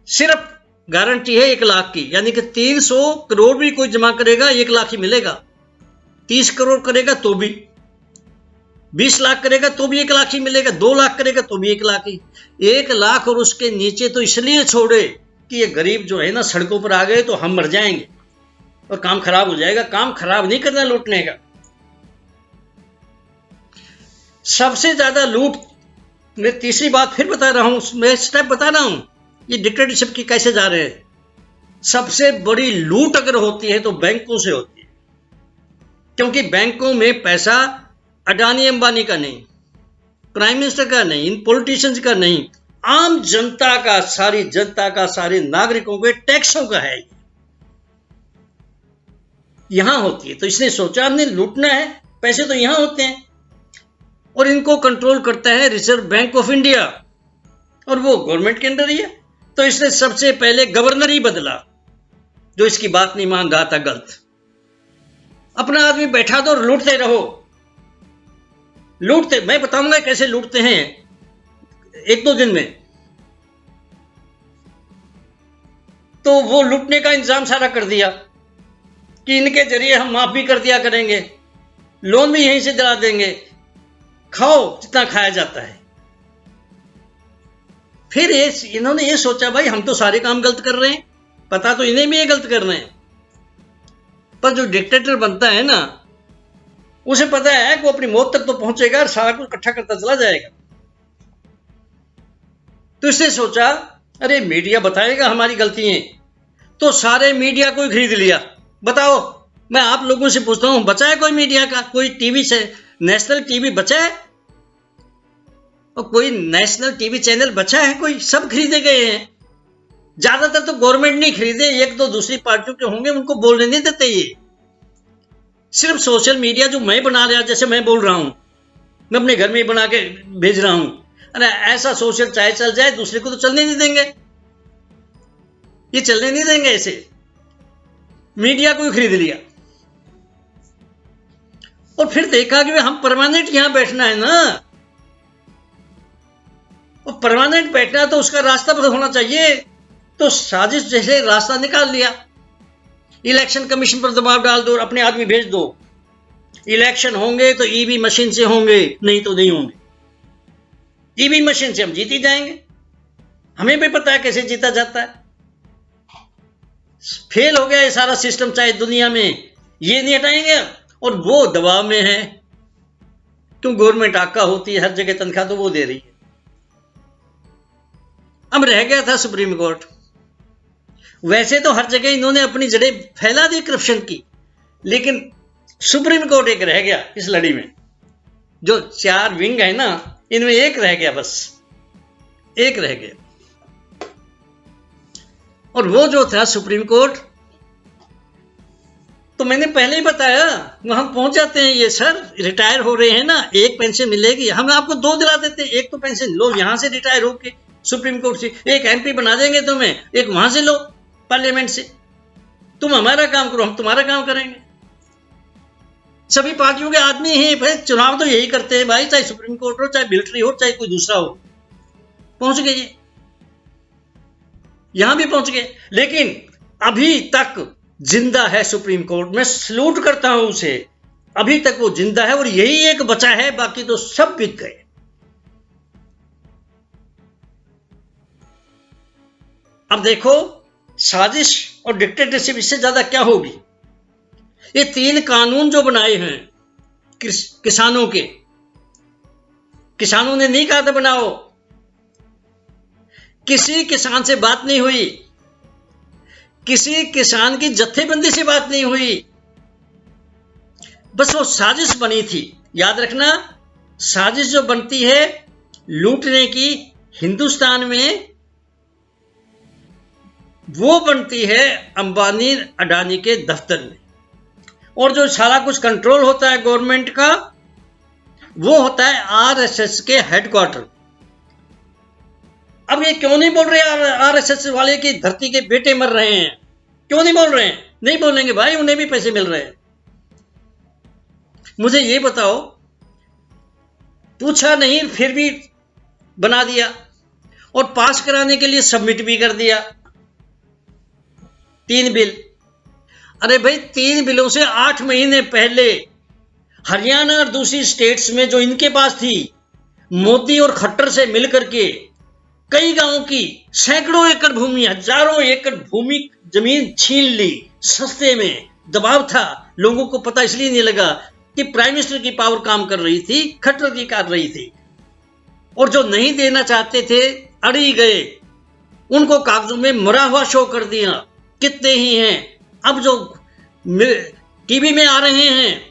सिर्फ गारंटी है 1 लाख की, यानी कि 300 करोड़ भी कोई जमा करेगा 1 लाख ही मिलेगा, 30 करोड़ करेगा तो भी, 20 लाख करेगा तो भी 1 लाख ही मिलेगा, 2 लाख करेगा तो भी 1 लाख ही। 1 लाख और उसके नीचे तो इसलिए छोड़े कि ये गरीब जो है ना सड़कों पर आ गए तो हम मर जाएंगे और काम खराब हो जाएगा। काम खराब नहीं करना लूटने का। सबसे ज्यादा लूट, मैं तीसरी बात फिर बता रहा हूं, मैं स्टेप बता रहा हूं ये डिक्टेटरशिप की कैसे जा रहे हैं। सबसे बड़ी लूट अगर होती है तो बैंकों से होती है, क्योंकि बैंकों में पैसा अडानी अंबानी का नहीं, प्राइम मिनिस्टर का नहीं, इन पॉलिटिशियंस का नहीं, आम जनता का, सारी जनता का, सारे नागरिकों के टैक्सों का है। यहां होती है। तो इसने सोचा हमने लूटना है, पैसे तो यहां होते हैं। और इनको कंट्रोल करता है रिजर्व बैंक ऑफ इंडिया, और वो गवर्नमेंट के अंदर ही है। तो इसने सबसे पहले गवर्नर ही बदला, जो इसकी बात नहीं मान रहा था, गलत। अपना आदमी बैठा दो और लूटते रहो। लूटते, मैं बताऊंगा कैसे लूटते हैं 1-2 दिन में। तो वो लूटने का इंतजाम सारा कर दिया कि इनके जरिए हम माफ भी कर दिया करेंगे, लोन भी यहीं से दिला देंगे, खाओ जितना खाया जाता है। फिर इन्होंने ये सोचा भाई हम तो सारे काम गलत कर रहे हैं, पता तो इन्हें भी ये गलत कर रहे हैं, पर जो डिक्टेटर बनता है ना उसे पता है कि वो अपनी मौत तक तो पहुंचेगा और सारा कुछ इकट्ठा करता चला जाएगा। तो इसने सोचा अरे मीडिया बताएगा हमारी गलतियां, तो सारे मीडिया को खरीद लिया। बताओ, मैं आप लोगों से पूछता हूं, बचा है कोई मीडिया का? कोई टीवी से नेशनल टीवी बचा है? और कोई नेशनल टीवी चैनल बचा है कोई? सब खरीदे गए हैं। ज्यादातर तो गवर्नमेंट नहीं खरीदे, 1-2 दूसरी पार्टियों के होंगे, उनको बोलने नहीं देते। ये सिर्फ सोशल मीडिया जो मैं बना रहा, जैसे मैं बोल रहा हूं, मैं अपने घर में ही बना के भेज रहा हूं, अरे ऐसा सोशल चाहे चल जाए, दूसरे को तो चलने नहीं देंगे। ये चलने नहीं देंगे ऐसे। मीडिया को खरीद लिया और फिर देखा कि हम परमानेंट यहां बैठना है ना, और परमानेंट बैठना तो उसका रास्ता पता होना चाहिए। तो साजिश जैसे रास्ता निकाल लिया, इलेक्शन कमीशन पर दबाव डाल दो, अपने आदमी भेज दो। इलेक्शन होंगे तो ईवी मशीन से होंगे, नहीं तो नहीं होंगे। ईवी मशीन से हम जीत ही जाएंगे, हमें भी पता है कैसे जीता जाता है। फेल हो गया ये सारा सिस्टम चाहे दुनिया में, ये नहीं हटाएंगे। और वो दबाव में है, क्यों? गवर्नमेंट आका होती है, हर जगह तनख्वाह तो वो दे रही है। अब रह गया था सुप्रीम कोर्ट। वैसे तो हर जगह इन्होंने अपनी जड़ें फैला दी करप्शन की, लेकिन सुप्रीम कोर्ट एक रह गया इस लड़ी में। जो 4 विंग है ना, इनमें एक रह गया, बस एक रह गया। और वो जो था सुप्रीम कोर्ट, तो मैंने पहले ही बताया, वहां पहुंच जाते हैं ये, सर रिटायर हो रहे हैं ना, 1 पेंशन मिलेगी, हम आपको 2 दिला देते हैं। एक तो पेंशन लो यहां से रिटायर होके सुप्रीम कोर्ट से, एक एमपी बना देंगे तुम्हें, एक वहां से लो पार्लियामेंट से। तुम हमारा काम करो, हम तुम्हारा काम करेंगे। सभी पार्टियों के आदमी हैं भाई, चुनाव तो यही करते हैं भाई, चाहे सुप्रीम कोर्ट हो, चाहे मिलिट्री हो, चाहे कोई दूसरा हो। पहुंच गए ये, यहां भी पहुंच गए। लेकिन अभी तक जिंदा है सुप्रीम कोर्ट, मैं सलूट करता हूं उसे। अभी तक वो जिंदा है और यही एक बचा है, बाकी तो सब बिक गए। अब देखो साजिश और डिक्टेटरशिप, इससे ज्यादा क्या होगी? ये 3 कानून जो बनाए हैं, किसानों के। किसानों ने नहीं कहा था बनाओ, किसी किसान से बात नहीं हुई, किसी किसान की जत्थेबंदी से बात नहीं हुई, बस वो साजिश बनी थी। याद रखना, साजिश जो बनती है लूटने की हिंदुस्तान में, वो बनती है अंबानी अडानी के दफ्तर में, और जो सारा कुछ कंट्रोल होता है गवर्नमेंट का, वो होता है आरएसएस के हेडक्वार्टर। अब ये क्यों नहीं बोल रहे आरएसएस वाले कि धरती के बेटे मर रहे हैं? क्यों नहीं बोल रहे हैं? नहीं बोलेंगे भाई, उन्हें भी पैसे मिल रहे हैं। मुझे ये बताओ, पूछा नहीं फिर भी बना दिया, और पास कराने के लिए सबमिट भी कर दिया 3 बिल। अरे भाई, 3 बिलों से 8 महीने पहले हरियाणा और दूसरी स्टेट्स में जो इनके पास थी, मोदी और खट्टर से मिलकर के कई गांवों की सैकड़ों एकड़ भूमि, हजारों एकड़ भूमि जमीन छीन ली सस्ते में। दबाव था, लोगों को पता इसलिए नहीं लगा कि प्राइम मिनिस्टर की पावर काम कर रही थी, खट्टर की कर रही थी, और जो नहीं देना चाहते थे अड़ी गए, उनको कागजों में मरा हुआ शो कर दिया। कितने ही हैं अब जो टीवी में आ रहे हैं,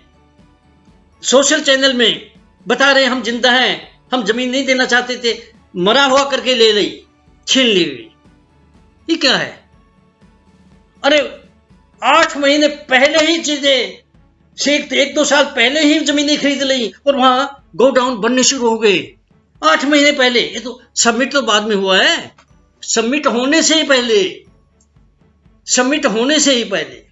सोशल चैनल में बता रहे हैं हम जिंदा हैं, हम जमीन नहीं देना चाहते थे, मरा हुआ करके ले ली, छीन ली गई। ये क्या है? अरे 8 महीने पहले ही चीजें से 1-2 साल पहले ही जमीनें खरीद ली और वहां गोडाउन बनने शुरू हो गए 8 महीने पहले। ये तो सबमिट तो बाद में हुआ है, सबमिट होने से ही पहले, सबमिट होने से ही पहले।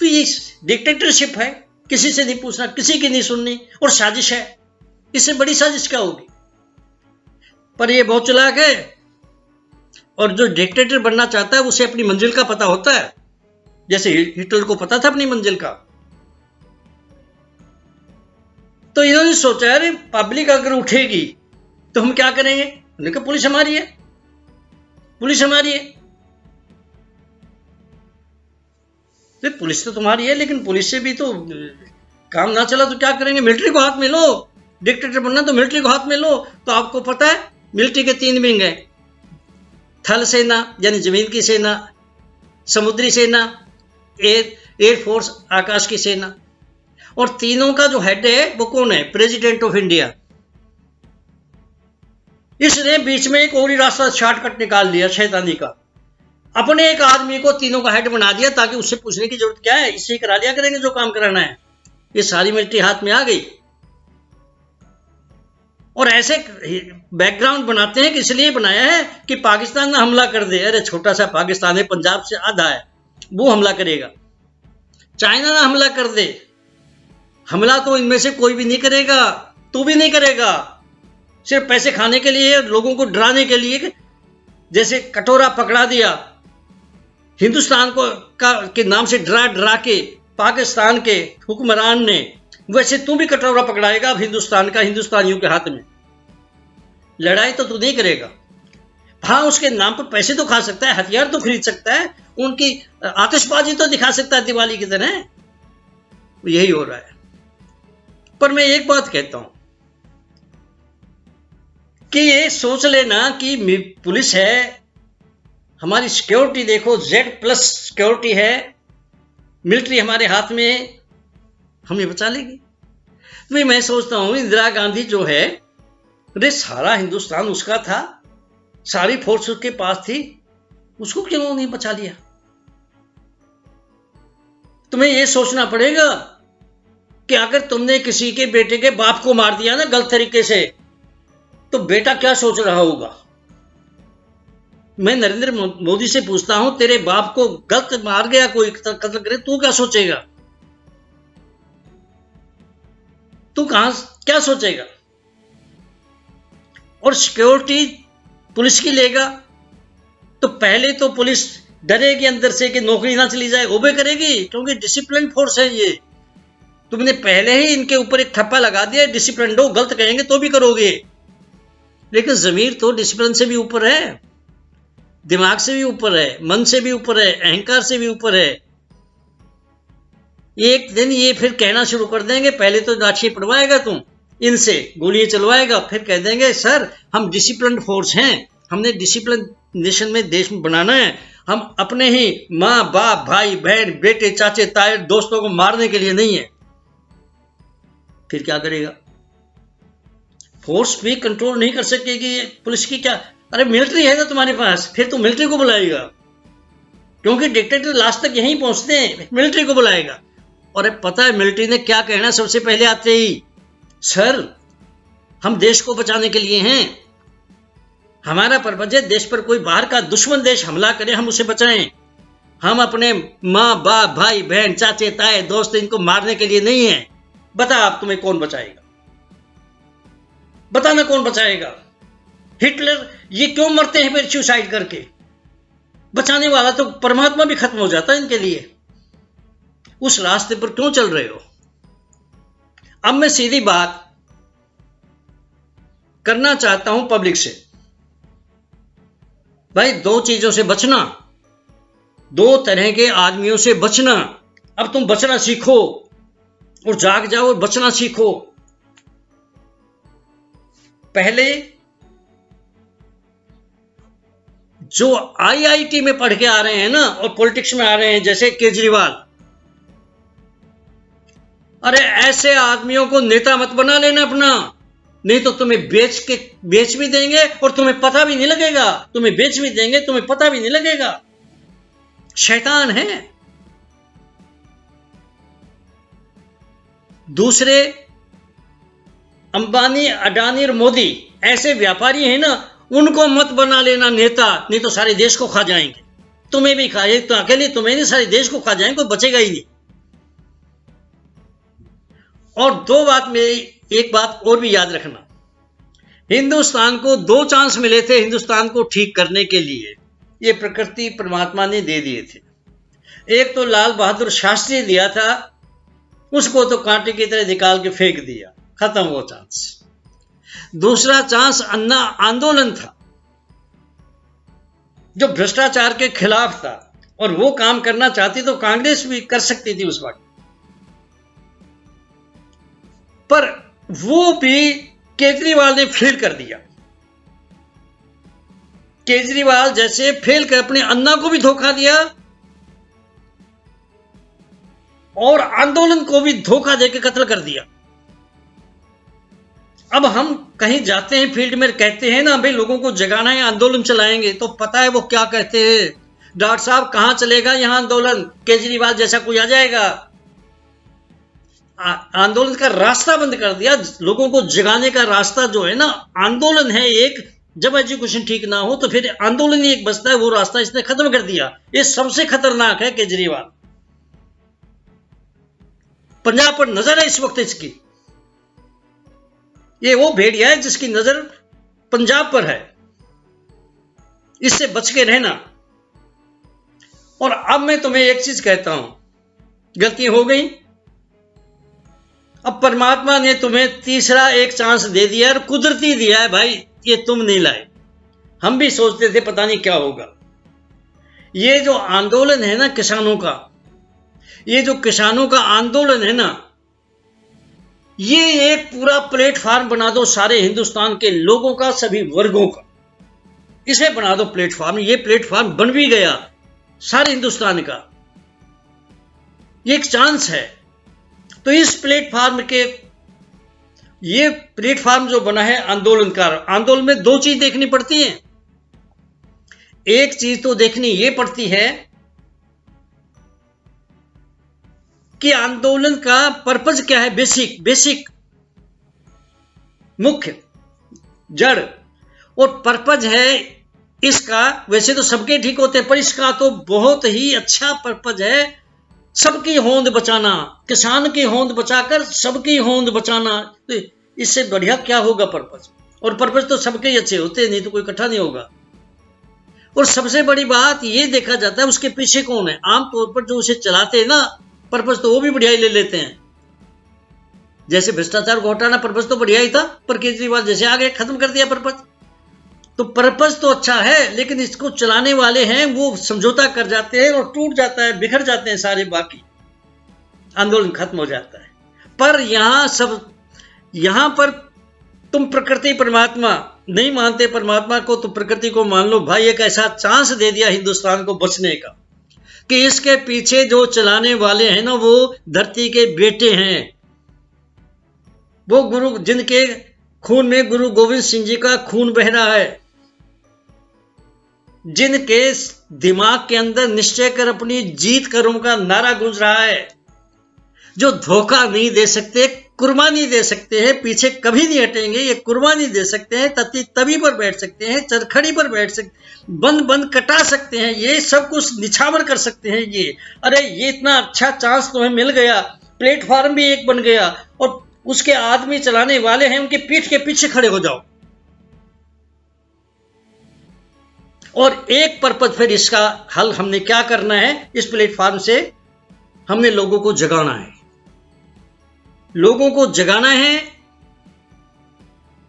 तो ये डिक्टेटरशिप है, किसी से नहीं पूछना, किसी की नहीं सुननी, और साजिश है। इससे बड़ी साजिश क्या होगी? पर ये बहुत चालाक है, और जो डिक्टेटर बनना चाहता है उसे अपनी मंजिल का पता होता है, जैसे हिटलर को पता था अपनी मंजिल का। तो इन्होंने सोचा, अरे पब्लिक अगर उठेगी तो हम क्या करेंगे? उन्होंने कहा पुलिस हमारी है, पुलिस हमारी है। तो पुलिस तो तुम्हारी है, लेकिन पुलिस से भी तो काम ना चला तो क्या करेंगे? मिलिट्री को हाथ में लो, डिक्टेटर बनना तो मिलिट्री को हाथ में लो। तो आपको पता है मिलिट्री के 3 विंग है, थल सेना यानी जमीन की सेना, समुद्री सेना, एयरफोर्स आकाश की सेना, और तीनों का जो हेड है वो कौन है? President of India. इसने बीच में एक और ही रास्ता शॉर्टकट निकाल लिया शैतानी का, अपने एक आदमी को तीनों का हेड बना दिया, ताकि उससे पूछने की जरूरत क्या है, इससे करा लिया करेंगे जो काम कराना है। ये सारी मिलिट्री हाथ में आ गई, और ऐसे बैकग्राउंड बनाते हैं कि इसलिए बनाया है कि पाकिस्तान ना हमला कर दे। अरे छोटा सा पाकिस्तान है, पंजाब से आधा है, वो हमला करेगा। चाइना ना हमला कर दे, हमला तो इनमें से कोई भी नहीं करेगा, तू भी नहीं करेगा, सिर्फ पैसे खाने के लिए, लोगों को डराने के लिए। जैसे कटोरा पकड़ा दिया हिंदुस्तान को के नाम से डरा डरा के पाकिस्तान के हुक्मरान ने, वैसे तू भी कटोरा पकड़ाएगा अब हिंदुस्तान का, हिंदुस्तानियों के हाथ में। लड़ाई तो तू नहीं करेगा, हाँ उसके नाम पर पैसे तो खा सकता है, हथियार तो खरीद सकता है, उनकी आतिशबाजी तो दिखा सकता है दिवाली की तरह। यही हो रहा है। पर मैं एक बात कहता हूं कि ये सोच लेना कि पुलिस है, हमारी सिक्योरिटी देखो Z+ सिक्योरिटी है, मिलिट्री हमारे हाथ में, हमें बचा लेगी। तो मैं सोचता हूं इंदिरा गांधी जो है, अरे सारा हिंदुस्तान उसका था, सारी फोर्स उसके पास थी, उसको क्यों नहीं बचा लिया? तुम्हें यह सोचना पड़ेगा कि अगर तुमने किसी के बेटे के बाप को मार दिया ना गलत तरीके से, तो बेटा क्या सोच रहा होगा? मैं नरेंद्र मोदी से पूछता हूं, तेरे बाप को गलत मार गया कोई, कत्ल करे, तू क्या सोचेगा? तू क्या सोचेगा? और सिक्योरिटी पुलिस की लेगा तो पहले तो पुलिस डरेगी अंदर से कि नौकरी ना चली जाए, ओबे करेगी, क्योंकि डिसिप्लिन फोर्स है ये। तुमने पहले ही इनके ऊपर एक ठप्पा लगा दिया, डिसिप्लिन दो, गलत कहेंगे तो भी करोगे। लेकिन जमीर तो डिसिप्लिन से भी ऊपर है, दिमाग से भी ऊपर है, मन से भी ऊपर है, अहंकार से भी ऊपर है। एक दिन ये फिर कहना शुरू कर देंगे, पहले तो लाठी पड़वाएगा तुम इनसे, गोलियां चलवाएगा, फिर कह देंगे सर हम डिसिप्लिन फोर्स हैं, हमने डिसिप्लिन नेशन में देश में बनाना है, हम अपने ही माँ बाप भाई बहन बेटे चाचे ताए दोस्तों को मारने के लिए नहीं है। फिर क्या करेगा? फोर्स भी कंट्रोल नहीं कर सकेगी पुलिस की। क्या, अरे मिलिट्री है ना तुम्हारे पास, फिर तो मिलिट्री को बुलाएगा, क्योंकि डिक्टेटर लास्ट तक यहीं पहुंचते हैं, मिलिट्री को बुलाएगा। और पता है मिलिट्री ने क्या कहना सबसे पहले आते ही? सर हम देश को बचाने के लिए हैं, हमारा पर्पज है देश पर कोई बाहर का दुश्मन देश हमला करे हम उसे बचाएं, हम अपने माँ बाप भाई बहन चाचे ताए दोस्त इनको मारने के लिए नहीं है। बता आप तुम्हें कौन बचाएगा? बताना कौन बचाएगा? हिटलर ये क्यों मरते हैं फिर सुसाइड करके? बचाने वाला तो परमात्मा भी खत्म हो जाता है इनके लिए। उस रास्ते पर क्यों चल रहे हो? अब मैं सीधी बात करना चाहता हूं पब्लिक से, भाई दो चीजों से बचना, दो तरह के आदमियों से बचना। अब तुम बचना सीखो और जाग जाओ और बचना सीखो। पहले जो आईआईटी में पढ़ के आ रहे हैं ना और पॉलिटिक्स में आ रहे हैं, जैसे केजरीवाल, अरे ऐसे आदमियों को नेता मत बना लेना अपना, नहीं तो तुम्हें बेच भी देंगे और तुम्हें पता भी नहीं लगेगा। तुम्हें बेच भी देंगे, तुम्हें पता भी नहीं लगेगा। शैतान है। दूसरे अंबानी अडानी और मोदी ऐसे व्यापारी हैं ना, उनको मत बना लेना नेता, नहीं तो सारे देश को खा जाएंगे। तुम्हें भी खाए तो अकेले तुम्हें नहीं, सारे देश को खा जाएंगे, कोई बचेगा ही नहीं। और दो बात में एक बात और भी याद रखना, हिंदुस्तान को दो चांस मिले थे हिंदुस्तान को ठीक करने के लिए, ये प्रकृति परमात्मा ने दे दिए थे। एक तो लाल बहादुर शास्त्री दिया था, उसको तो कांटे की तरह निकाल के फेंक दिया, खत्म वो चांस। दूसरा चांस अन्ना आंदोलन था, जो भ्रष्टाचार के खिलाफ था, और वो काम करना चाहती तो कांग्रेस भी कर सकती थी उस वक्त, पर वो भी केजरीवाल ने फेल कर दिया। केजरीवाल जैसे फेल कर अपने अन्ना को भी धोखा दिया और आंदोलन को भी धोखा देकर कत्ल कर दिया। अब हम कहीं जाते हैं फील्ड में, कहते हैं ना भाई लोगों को जगाना है, आंदोलन चलाएंगे, तो पता है वो क्या कहते हैं? डॉक्टर साहब कहां चलेगा यहां आंदोलन, केजरीवाल जैसा कोई आ जाएगा। आंदोलन का रास्ता बंद कर दिया। लोगों को जगाने का रास्ता जो है ना, आंदोलन है एक। जब एजुकेशन ठीक ना हो तो फिर आंदोलन ही एक बचता है, वो रास्ता इसने खत्म कर दिया। ये सबसे खतरनाक है केजरीवाल। पंजाब पर नजर है इस वक्त इसकी, ये वो भेड़िया है जिसकी नजर पंजाब पर है, इससे बच के रहना। और अब मैं तुम्हें एक चीज कहता हूं, गलती हो गई, अब परमात्मा ने तुम्हें तीसरा एक चांस दे दिया और कुदरती दिया है भाई, ये तुम नहीं लाए। हम भी सोचते थे पता नहीं क्या होगा। ये जो आंदोलन है ना किसानों का, ये जो किसानों का आंदोलन है ना, ये एक पूरा प्लेटफार्म बना दो सारे हिंदुस्तान के लोगों का, सभी वर्गों का, इसे बना दो प्लेटफार्म। ये प्लेटफार्म बन भी गया सारे हिंदुस्तान का, ये एक चांस है। तो इस प्लेटफार्म के, ये प्लेटफार्म जो बना है आंदोलनकार, आंदोलन में दो चीज देखनी पड़ती है। एक चीज तो देखनी ये पड़ती है कि आंदोलन का पर्पज क्या है, बेसिक मुख्य जड़, और पर्पज है इसका। वैसे तो सबके ठीक होते हैं, पर इसका तो बहुत ही अच्छा पर्पज है, सबकी होंद बचाना, किसान की होंद बचाकर सबकी होंद बचाना। तो इससे बढ़िया क्या होगा पर्पज? और पर्पज तो सबके ही अच्छे होते हैं, नहीं तो कोई इकट्ठा नहीं होगा। और सबसे बड़ी बात ये देखा जाता है उसके पीछे कौन है। आमतौर पर जो उसे चलाते हैं ना पर्पज, तो वो भी बढ़िया ही ले लेते हैं। जैसे भ्रष्टाचार को हटाना पर्पज तो बढ़िया ही था, पर केजरीवाल जैसे आ गए खत्म कर दिया पर्पज। तो पर्पज तो अच्छा है, लेकिन इसको चलाने वाले हैं वो समझौता कर जाते हैं और टूट जाता है, बिखर जाते हैं सारे बाकी। आंदोलन खत्म हो जाता है। पर यहां पर तुम प्रकृति परमात्मा नहीं मानते, परमात्मा को तो प्रकृति को मान लो। भाई एक ऐसा चांस दे दिया हिंदुस्तान को बचने का कि इसके पीछे जो चलाने वाले हैं ना, वो धरती के बेटे हैं। वो गुरु, जिनके खून में गुरु गोविंद सिंह जी का खून बह रहा है, जिनके दिमाग के अंदर निश्चय कर अपनी जीत करूं का नारा गूंज रहा है, जो धोखा नहीं दे सकते, कुर्बानी दे सकते हैं, पीछे कभी नहीं हटेंगे, ये कुर्बानी दे सकते हैं, तवी पर बैठ सकते हैं, चरखड़ी पर बैठ सकते, बंद कटा सकते हैं, ये सब कुछ निछावर कर सकते हैं। अरे ये इतना अच्छा चांस तुम्हें मिल गया, प्लेटफॉर्म भी एक बन गया, और उसके आदमी चलाने वाले हैं, उनके पीठ के पीछे खड़े हो जाओ। और एक पर्पज, फिर इसका हल हमने क्या करना है, इस प्लेटफॉर्म से हमने लोगों को जगाना है। लोगों को जगाना है,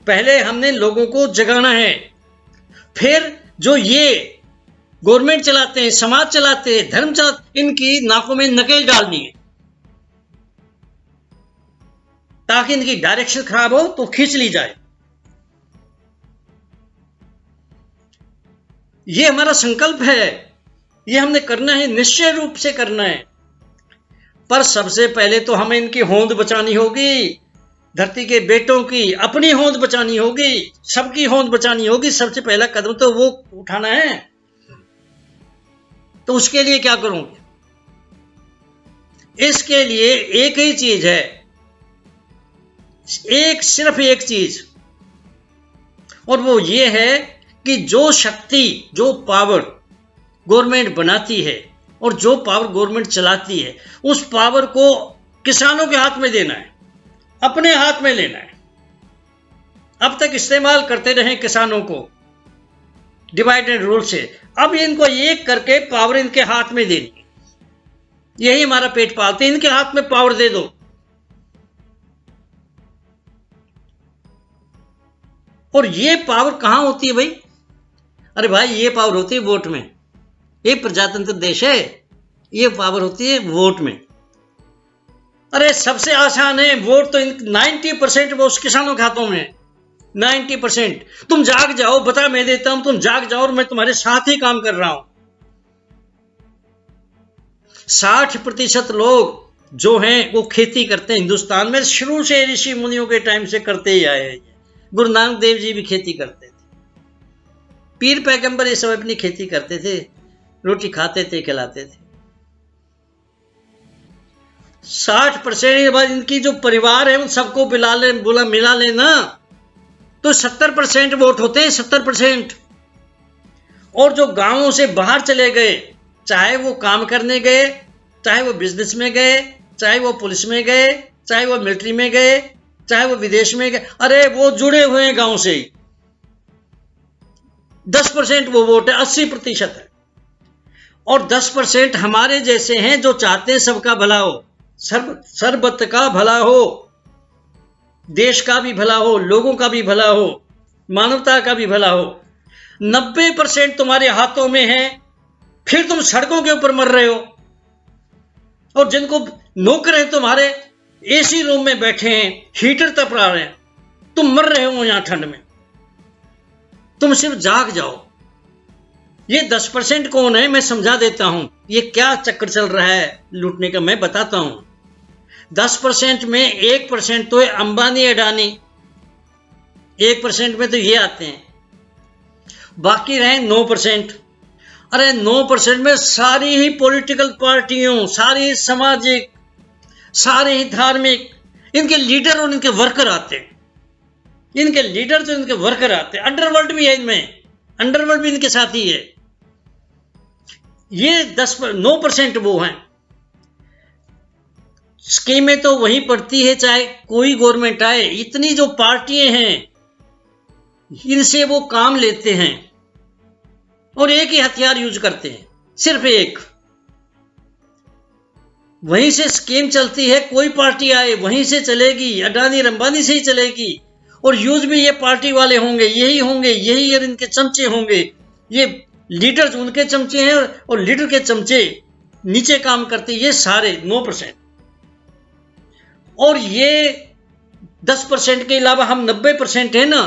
पहले हमने लोगों को जगाना है। फिर जो ये गवर्नमेंट चलाते हैं, समाज चलाते हैं, धर्म चलाते, इनकी नाकों में नकेल डालनी है, ताकि इनकी डायरेक्शन खराब हो तो खींच ली जाए। ये हमारा संकल्प है, ये हमने करना है, निश्चय रूप से करना है। पर सबसे पहले तो हमें इनकी होंद बचानी होगी, धरती के बेटों की अपनी होंद बचानी होगी, सबकी होंद बचानी होगी। सबसे पहला कदम तो वो उठाना है। तो उसके लिए क्या करूंगे? इसके लिए एक ही चीज है, सिर्फ एक चीज, और वो ये है कि जो शक्ति, जो पावर गवर्नमेंट बनाती है और जो पावर गवर्नमेंट चलाती है, उस पावर को किसानों के हाथ में देना है, अपने हाथ में लेना है। अब तक इस्तेमाल करते रहे किसानों को डिवाइड एंड रूल से, अब इनको एक करके पावर इनके हाथ में देनी है। यही हमारा पेट पालते, इनके हाथ में पावर दे दो। और ये पावर कहां होती है भाई? अरे भाई ये पावर होती है वोट में। ये प्रजातंत्र देश है, ये पावर होती है वोट में। अरे सबसे आसान है वोट तो 90% वो उस किसानों के हाथों में है। 90%। तुम जाग जाओ, बता मैं देता हूं, तुम जाग जाओ और मैं तुम्हारे साथ ही काम कर रहा हूं। 60% लोग जो हैं वो खेती करते हैं हिंदुस्तान में, शुरू से ऋषि मुनियों के टाइम से करते ही आए हैं। गुरु नानक देव जी भी खेती करते थे, पीर पैगंबर ये सब अपनी खेती करते थे, रोटी खाते थे, खिलाते थे। 60% के बाद इनकी जो परिवार है उन सबको मिला लेना तो 70% वोट होते हैं, 70%। और जो गांवों से बाहर चले गए, चाहे वो काम करने गए, चाहे वो बिजनेस में गए, चाहे वो पुलिस में गए, चाहे वो मिलिट्री में गए, चाहे वो विदेश में गए, अरे वो जुड़े हुए हैं गांव से ही। 10% वो वोट है, 80% है। और 10% हमारे जैसे हैं जो चाहते हैं सबका भला हो, सर्वत का भला हो, देश का भी भला हो, लोगों का भी भला हो, मानवता का भी भला हो। 90% तुम्हारे हाथों में है, फिर तुम सड़कों के ऊपर मर रहे हो। और जिनको नौकर हैं तुम्हारे, एसी रूम में बैठे हैं, हीटर तपरा रहे हैं, तुम मर रहे हो यहां ठंड में। तुम सिर्फ जाग जाओ। ये 10% कौन है मैं समझा देता हूं, ये क्या चक्कर चल रहा है लूटने का मैं बताता हूं। 10% में 1% तो है अंबानी अडानी, 1% में तो ये आते हैं, बाकी रहे 9%। अरे 9% में सारी ही पॉलिटिकल पार्टियों, सारी सामाजिक, सारे ही धार्मिक, इनके लीडर और इनके वर्कर आते हैं। इनके लीडर तो इनके वर्कर आते हैं। अंडरवर्ल्ड भी है इनमें, अंडरवर्ल्ड भी इनके साथ ही है। ये 9% वो हैं। स्कीमें तो वही पड़ती है चाहे कोई गवर्नमेंट आए। इतनी जो पार्टियां हैं इनसे वो काम लेते हैं और एक ही हथियार यूज करते हैं, सिर्फ एक। वहीं से स्कीम चलती है, कोई पार्टी आए वहीं से चलेगी, अडानी अंबानी से ही चलेगी। और यूज भी ये पार्टी वाले होंगे, यही और इनके चमचे होंगे। ये लीडर उनके चमचे हैं और लीडर के चमचे नीचे काम करते, ये सारे 9%। और ये 10% के अलावा हम 90% है ना,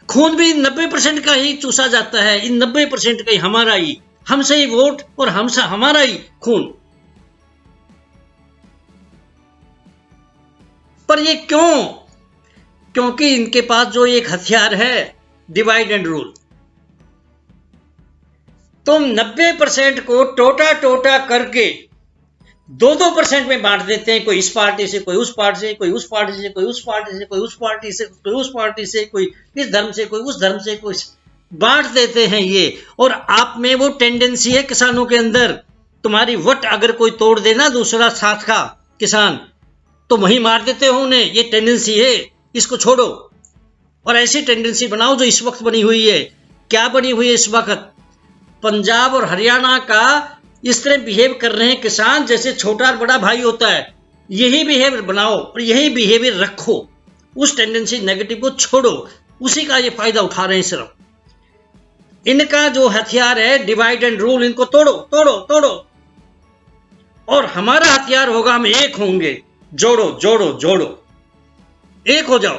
खून भी 90% का ही चूसा जाता है, इन 90% का ही हमारा ही, हमसे ही वोट और हमसे हमारा ही खून। पर ये क्यों? क्योंकि इनके पास जो एक हथियार है, डिवाइड एंड रूल। तुम 90% को टोटा टोटा करके 2-2% में बांट देते हैं, कोई इस पार्टी से, कोई उस पार्टी से, कोई उस पार्टी से, कोई उस पार्टी से, कोई उस पार्टी से, कोई उस पार्टी से, कोई इस धर्म से, कोई उस धर्म से, कोई बांट देते हैं ये। और आप में वो टेंडेंसी है किसानों के अंदर, तुम्हारी वट अगर कोई तोड़ देना दूसरा साथ का किसान, तो वहीं मार देते हो उन्हें, ये टेंडेंसी है, इसको छोड़ो और ऐसी टेंडेंसी बनाओ जो इस वक्त बनी हुई है। क्या बनी हुई है इस वक्त? पंजाब और हरियाणा का इस तरह बिहेव कर रहे हैं किसान जैसे छोटा और बड़ा भाई होता है। यही बिहेवियर बनाओ और यही बिहेवियर रखो, उस टेंडेंसी नेगेटिव को छोड़ो, उसी का ये फायदा उठा रहे हैं सिर्फ। इनका जो हथियार है डिवाइड एंड रूल, इनको तोड़ो तोड़ो तोड़ो। और हमारा हथियार होगा, हम एक होंगे, जोड़ो जोड़ो जोड़ो, एक हो जाओ।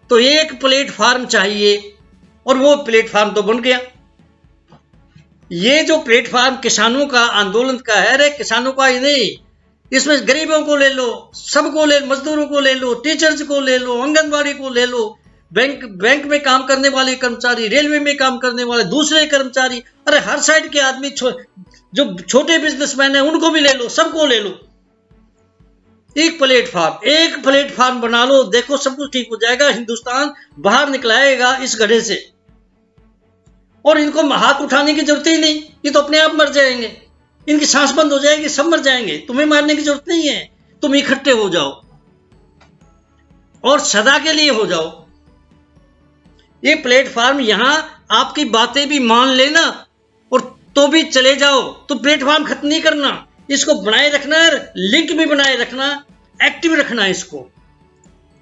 तो एक प्लेटफार्म चाहिए और वो प्लेटफार्म तो बन गया। ये जो प्लेटफार्म किसानों का आंदोलन का है, अरे किसानों का ही नहीं, इसमें गरीबों को ले लो, सबको ले, मजदूरों को ले लो, टीचर्स को ले लो, आंगनबाड़ी को ले लो, बैंक में काम करने वाले कर्मचारी, रेलवे में काम करने वाले दूसरे कर्मचारी, अरे हर साइड के आदमी, जो छोटे बिजनेसमैन है उनको भी ले लो, सबको ले लो। एक प्लेटफार्म बना लो, देखो सब कुछ ठीक हो जाएगा। हिंदुस्तान बाहर निकलाएगा इस गड्ढे से, और इनको हाथ उठाने की जरूरत ही नहीं, ये तो अपने आप मर जाएंगे, इनकी सांस बंद हो जाएगी, सब मर जाएंगे, तुम्हें मारने की जरूरत नहीं है। तुम इकट्ठे हो जाओ और सदा के लिए हो जाओ। ये प्लेटफार्म, यहां आपकी बातें भी मान लेना और तो भी चले जाओ, तो प्लेटफार्म खत्म नहीं करना, इसको बनाए रखना, लिंक भी बनाए रखना, एक्टिव रखना इसको।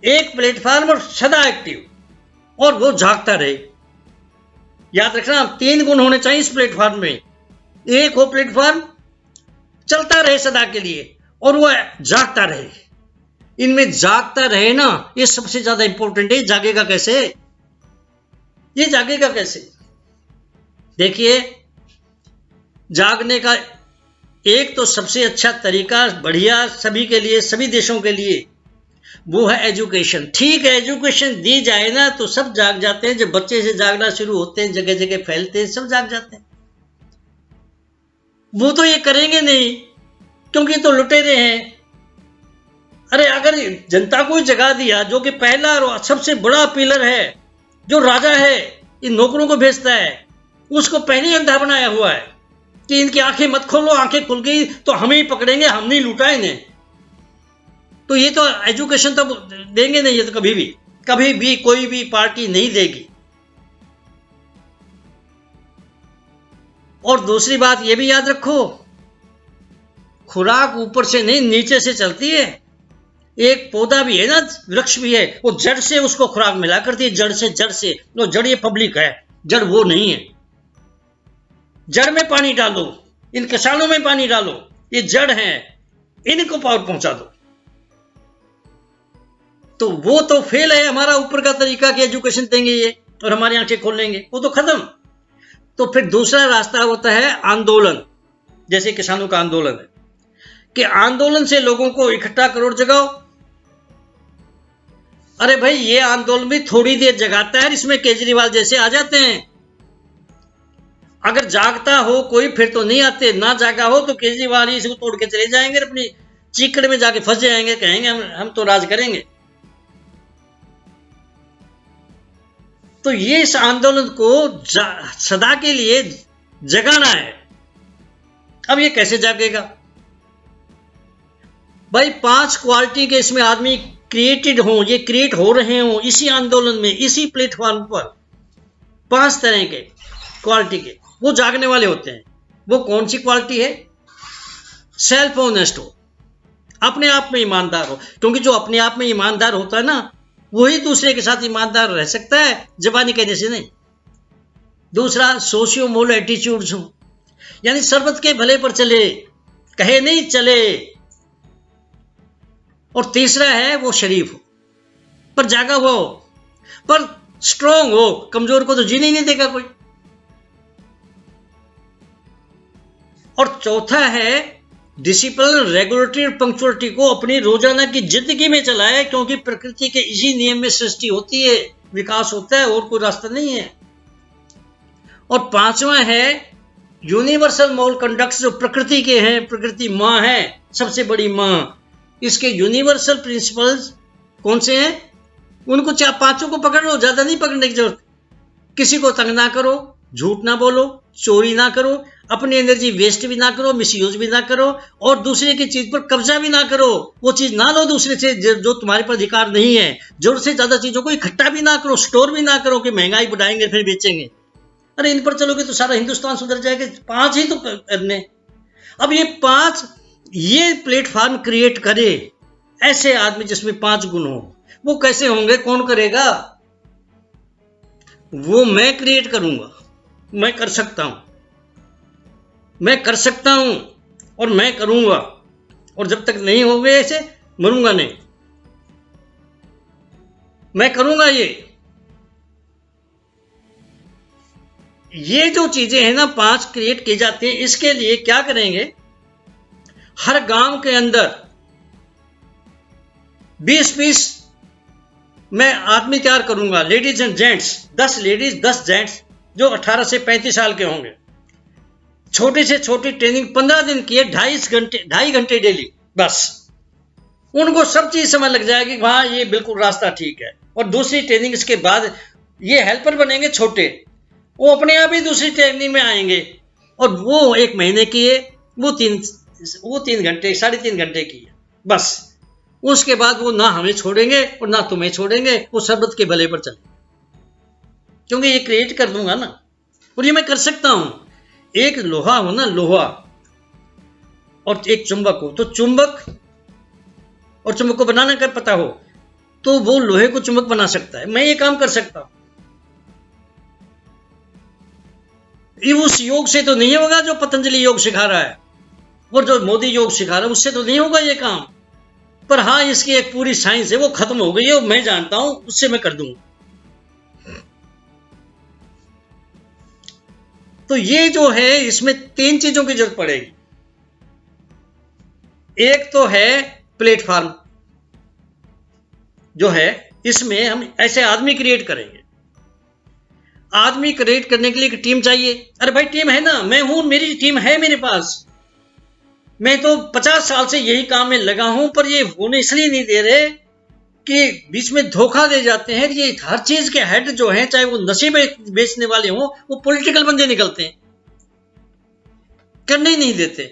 एक प्लेटफार्म और सदा एक्टिव, और वो जागता रहे। याद रखना, 3 गुण होने चाहिए इस प्लेटफार्म में। एक हो प्लेटफार्म, चलता रहे सदा के लिए, और वो जागता रहे। इनमें जागता रहे ना, ये सबसे ज्यादा इंपॉर्टेंट है। जागेगा कैसे? ये जागेगा कैसे? देखिए, जागने का एक तो सबसे अच्छा तरीका, बढ़िया सभी के लिए, सभी देशों के लिए, वो है एजुकेशन। ठीक है, एजुकेशन दी जाए ना तो सब जाग जाते हैं। जब बच्चे से जागना शुरू होते हैं, जगह जगह फैलते हैं, सब जाग जाते हैं। वो तो ये करेंगे नहीं, क्योंकि तो लुटेरे हैं। अरे अगर जनता को जगा दिया, जो कि पहला और सबसे बड़ा पिलर है, जो राजा है इन नौकरों को भेजता है, उसको पहले ही अंधा बनाया हुआ है कि इनकी आंखें मत खोलो, आंखें खुल गई तो हमें ही पकड़ेंगे, हम नहीं लुटा इन्हें। तो ये तो एजुकेशन तो देंगे नहीं, ये तो कभी भी कोई भी पार्टी नहीं देगी। और दूसरी बात ये भी याद रखो, खुराक ऊपर से नहीं नीचे से चलती है। एक पौधा भी है ना, वृक्ष भी है, वो जड़ से उसको खुराक मिला करती है, जड़ से। वो जड़ ये पब्लिक है, जड़ वो नहीं है। जड़ में पानी डालो, इन किसानों में पानी डालो, ये जड़ है, इनको पावर पहुंचा दो। तो वो तो फेल है हमारा ऊपर का तरीका कि एजुकेशन देंगे ये और हमारी आंखें खोल लेंगे, वो तो खत्म। तो फिर दूसरा रास्ता होता है आंदोलन, जैसे किसानों का आंदोलन है कि आंदोलन से लोगों को इकट्ठा करो, जगाओ। अरे भाई, ये आंदोलन भी थोड़ी देर जगाता है, इसमें केजरीवाल जैसे आ जाते हैं। अगर जागता हो कोई फिर तो नहीं आते, ना जागा हो तो केजरीवाल ही इसको तोड़ के चले जाएंगे, अपनी चीकड़ में जाके फंस जाएंगे, कहेंगे हम तो राज करेंगे। तो ये इस आंदोलन को सदा के लिए जगाना है। अब ये कैसे जागेगा भाई? 5 क्वालिटी के इसमें आदमी क्रिएटेड हों, ये क्रिएट हो रहे हों इसी आंदोलन में, इसी प्लेटफॉर्म पर। 5 तरह के क्वालिटी के वो जागने वाले होते हैं। वो कौन सी क्वालिटी है? सेल्फ ऑनेस्ट हो, अपने आप में ईमानदार हो, क्योंकि जो अपने आप में ईमानदार होता है ना, वही दूसरे के साथ ईमानदार रह सकता है, जबानी कहने से नहीं। दूसरा, सोशियो मोरल एटीट्यूड्स हो, यानी सर्वत के भले पर चले, कहे नहीं चले। और तीसरा है वो शरीफ हो, पर जागा हुआ हो, पर स्ट्रांग हो। कमजोर को तो जीने ही नहीं देगा कोई। और चौथा है डिसिप्लिन, रेगुलेटरी और पंक्चुअलिटी को अपनी रोजाना की जिंदगी में चलाए, क्योंकि प्रकृति के इसी नियम में सृष्टि होती है, विकास होता है, और कोई रास्ता नहीं है। और पांचवा है यूनिवर्सल मॉरल कंडक्ट्स, जो प्रकृति के हैं, प्रकृति माँ है, सबसे बड़ी माँ। इसके यूनिवर्सल प्रिंसिपल्स कौन से हैं? उनको चार पांचों को पकड़ लो, ज्यादा नहीं पकड़ने की जरूरत। किसी को तंग ना करो, झूठ ना बोलो, चोरी ना करो, अपनी एनर्जी वेस्ट भी ना करो, मिसयूज भी ना करो, और दूसरे की चीज पर कब्जा भी ना करो। वो चीज ना लो दूसरे से जो तुम्हारे पर अधिकार नहीं है। जरूरत से ज्यादा चीजों को इकट्ठा भी ना करो, स्टोर भी ना करो कि महंगाई बढ़ाएंगे फिर बेचेंगे। अरे इन पर चलोगे तो सारा हिंदुस्तान सुधर जाएगा। 5 ही तो करने। अब ये 5 ये प्लेटफॉर्म क्रिएट करे, ऐसे आदमी जिसमें 5 गुण हो। वो कैसे होंगे, कौन करेगा? वो मैं क्रिएट करूंगा। मैं कर सकता हूं, मैं कर सकता हूं, और मैं करूंगा। और जब तक नहीं होंगे ऐसे, मरूंगा नहीं। मैं करूंगा। ये जो चीजें हैं ना 5 क्रिएट की जाती हैं। इसके लिए क्या करेंगे? हर गांव के अंदर 20-20 मैं आदमी तैयार करूंगा, ladies and gents. 10 ladies 10 gents जो 18 से 35 साल के होंगे। छोटी से छोटी ट्रेनिंग 15 दिन की है, 2.5 घंटे डेली। बस उनको सब चीज समझ लग जाएगी, वहां ये बिल्कुल रास्ता ठीक है। और दूसरी ट्रेनिंग इसके बाद ये हेल्पर बनेंगे छोटे, वो अपने आप ही दूसरी ट्रेनिंग में आएंगे। और वो 1 महीने की है, वो 3 घंटे 3.5 घंटे की है बस। उसके बाद वो ना हमें छोड़ेंगे और ना तुम्हें छोड़ेंगे, वो सबत के भले पर चलेंगे, क्योंकि ये क्रिएट कर दूंगा ना। और ये मैं कर सकता हूं। एक लोहा हो ना, लोहा, और एक चुंबक हो, तो चुंबक और चुंबक को बनाना कर पता हो तो वो लोहे को चुंबक बना सकता है। मैं ये काम कर सकता हूं। ये उस योग से तो नहीं होगा जो पतंजलि योग सिखा रहा है और जो मोदी योग सिखा रहा है, उससे तो नहीं होगा ये काम। पर हाँ, इसकी एक पूरी साइंस है, वो खत्म हो गई है, मैं जानता हूं, उससे मैं कर दूंगा। तो ये जो है, इसमें 3 चीजों की जरूरत पड़ेगी। एक तो है प्लेटफॉर्म जो है, इसमें हम ऐसे आदमी क्रिएट करेंगे। आदमी क्रिएट करने के लिए एक टीम चाहिए। अरे भाई टीम है ना, मैं हूं, मेरी टीम है मेरे पास। मैं तो 50 साल से यही काम में लगा हूं, पर ये होने इसलिए नहीं दे रहे कि बीच में धोखा दे जाते हैं। ये हर चीज के हेड जो हैं, चाहे वो नशे बेचने वाले हों, वो पॉलिटिकल बंदे निकलते हैं, करने ही नहीं देते।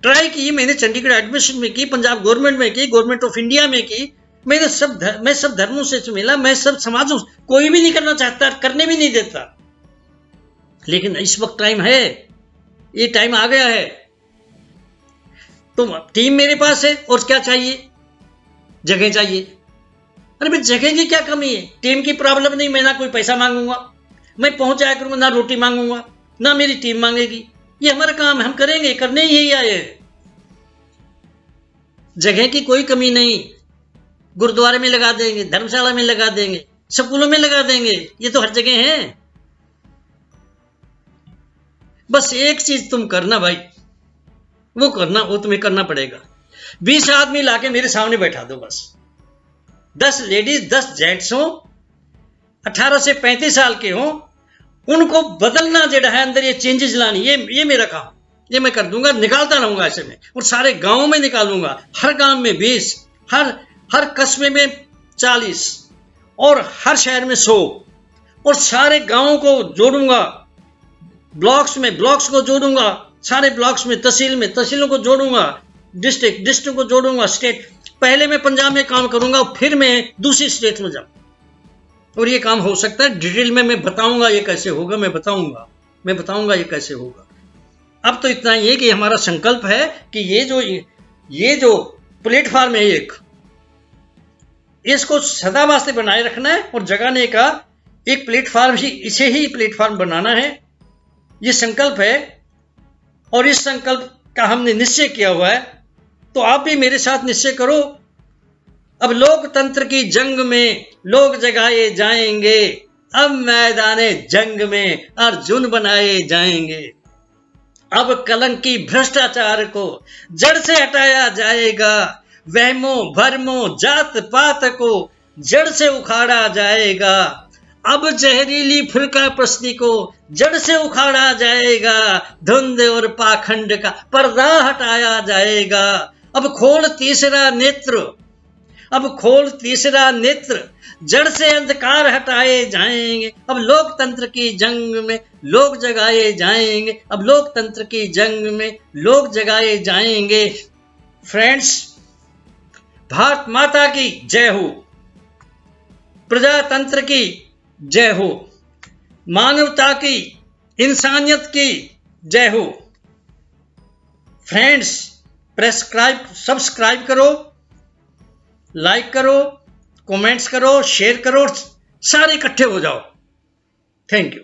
ट्राई की मैंने, चंडीगढ़ एडमिशन में की, पंजाब गवर्नमेंट में की, गवर्नमेंट ऑफ इंडिया में की, मैं सब धर्मों से मिला, मैं सब समाजों, कोई भी नहीं करना चाहता, करने भी नहीं देता। लेकिन इस वक्त टाइम है, ये टाइम आ गया है। तो टीम मेरे पास है, और क्या चाहिए? जगह चाहिए। अरे भाई जगह की क्या कमी है? टीम की प्रॉब्लम नहीं, मैं ना कोई पैसा मांगूंगा, मैं पहुंच जाया करूंगा, ना रोटी मांगूंगा, ना मेरी टीम मांगेगी। ये हमारा काम है, हम करेंगे, करने ही यही आए हैं। जगह की कोई कमी नहीं। गुरुद्वारे में लगा देंगे, धर्मशाला में लगा देंगे, स्कूलों में लगा देंगे, ये तो हर जगह है। बस एक चीज तुम करना भाई, वो करना, वो तुम्हें करना पड़ेगा। 20 आदमी लाके मेरे सामने बैठा दो बस। 10 लेडीज 10 जेंट्स हो, 18 से 35 साल के हो, उनको बदलना जेड़ा है अंदर, ये चेंजेस लानी, ये मेरा काम, ये मैं कर दूंगा, निकालता रहूंगा ऐसे में। और सारे गांवों में निकालूंगा, हर गांव में 20, हर कस्बे में 40, और हर शहर में 100, और सारे गांवों को जोड़ूंगा, ब्लॉक्स को जोड़ूंगा, सारे ब्लॉक्स में, तहसीलों को जोड़ूंगा, डिस्ट्रिक्ट को जोड़ूंगा, स्टेट। पहले मैं पंजाब में काम करूंगा, फिर मैं दूसरी स्टेट में जाऊं। और ये काम हो सकता है, डिटेल में मैं बताऊंगा ये कैसे होगा, मैं बताऊंगा ये कैसे होगा। अब तो इतना ही है कि हमारा संकल्प है कि ये जो प्लेटफॉर्म है, इसको सदा वास्ते बनाए रखना है, और जगाने का एक प्लेटफॉर्म ही, इसे ही प्लेटफॉर्म बनाना है। ये संकल्प है, और इस संकल्प का हमने निश्चय किया हुआ है तो आप भी मेरे साथ निश्चय करो, अब लोकतंत्र की जंग में लोग जगाए जाएंगे, अब मैदाने जंग में अर्जुन बनाए जाएंगे। अब कलंकी भ्रष्टाचार को जड़ से हटाया जाएगा, वहमों भरमों जात पात को जड़ से उखाड़ा जाएगा। अब जहरीली फुल्का प्रश्नी को जड़ से उखाड़ा जाएगा, धुंध और पाखंड का पर्दा हटाया जाएगा। अब खोल तीसरा नेत्र, जड़ से अंधकार हटाए जाएंगे। अब लोकतंत्र की जंग में लोग जगाए जाएंगे, अब लोकतंत्र की जंग में लोग जगाए जाएंगे। फ्रेंड्स, भारत माता की जय हो, प्रजातंत्र की जय हो, मानवता की, इंसानियत की जय हो। फ्रेंड्स, सब्सक्राइब करो, लाइक करो, कमेंट्स करो, शेयर करो, सारे इकट्ठे हो जाओ। Thank you.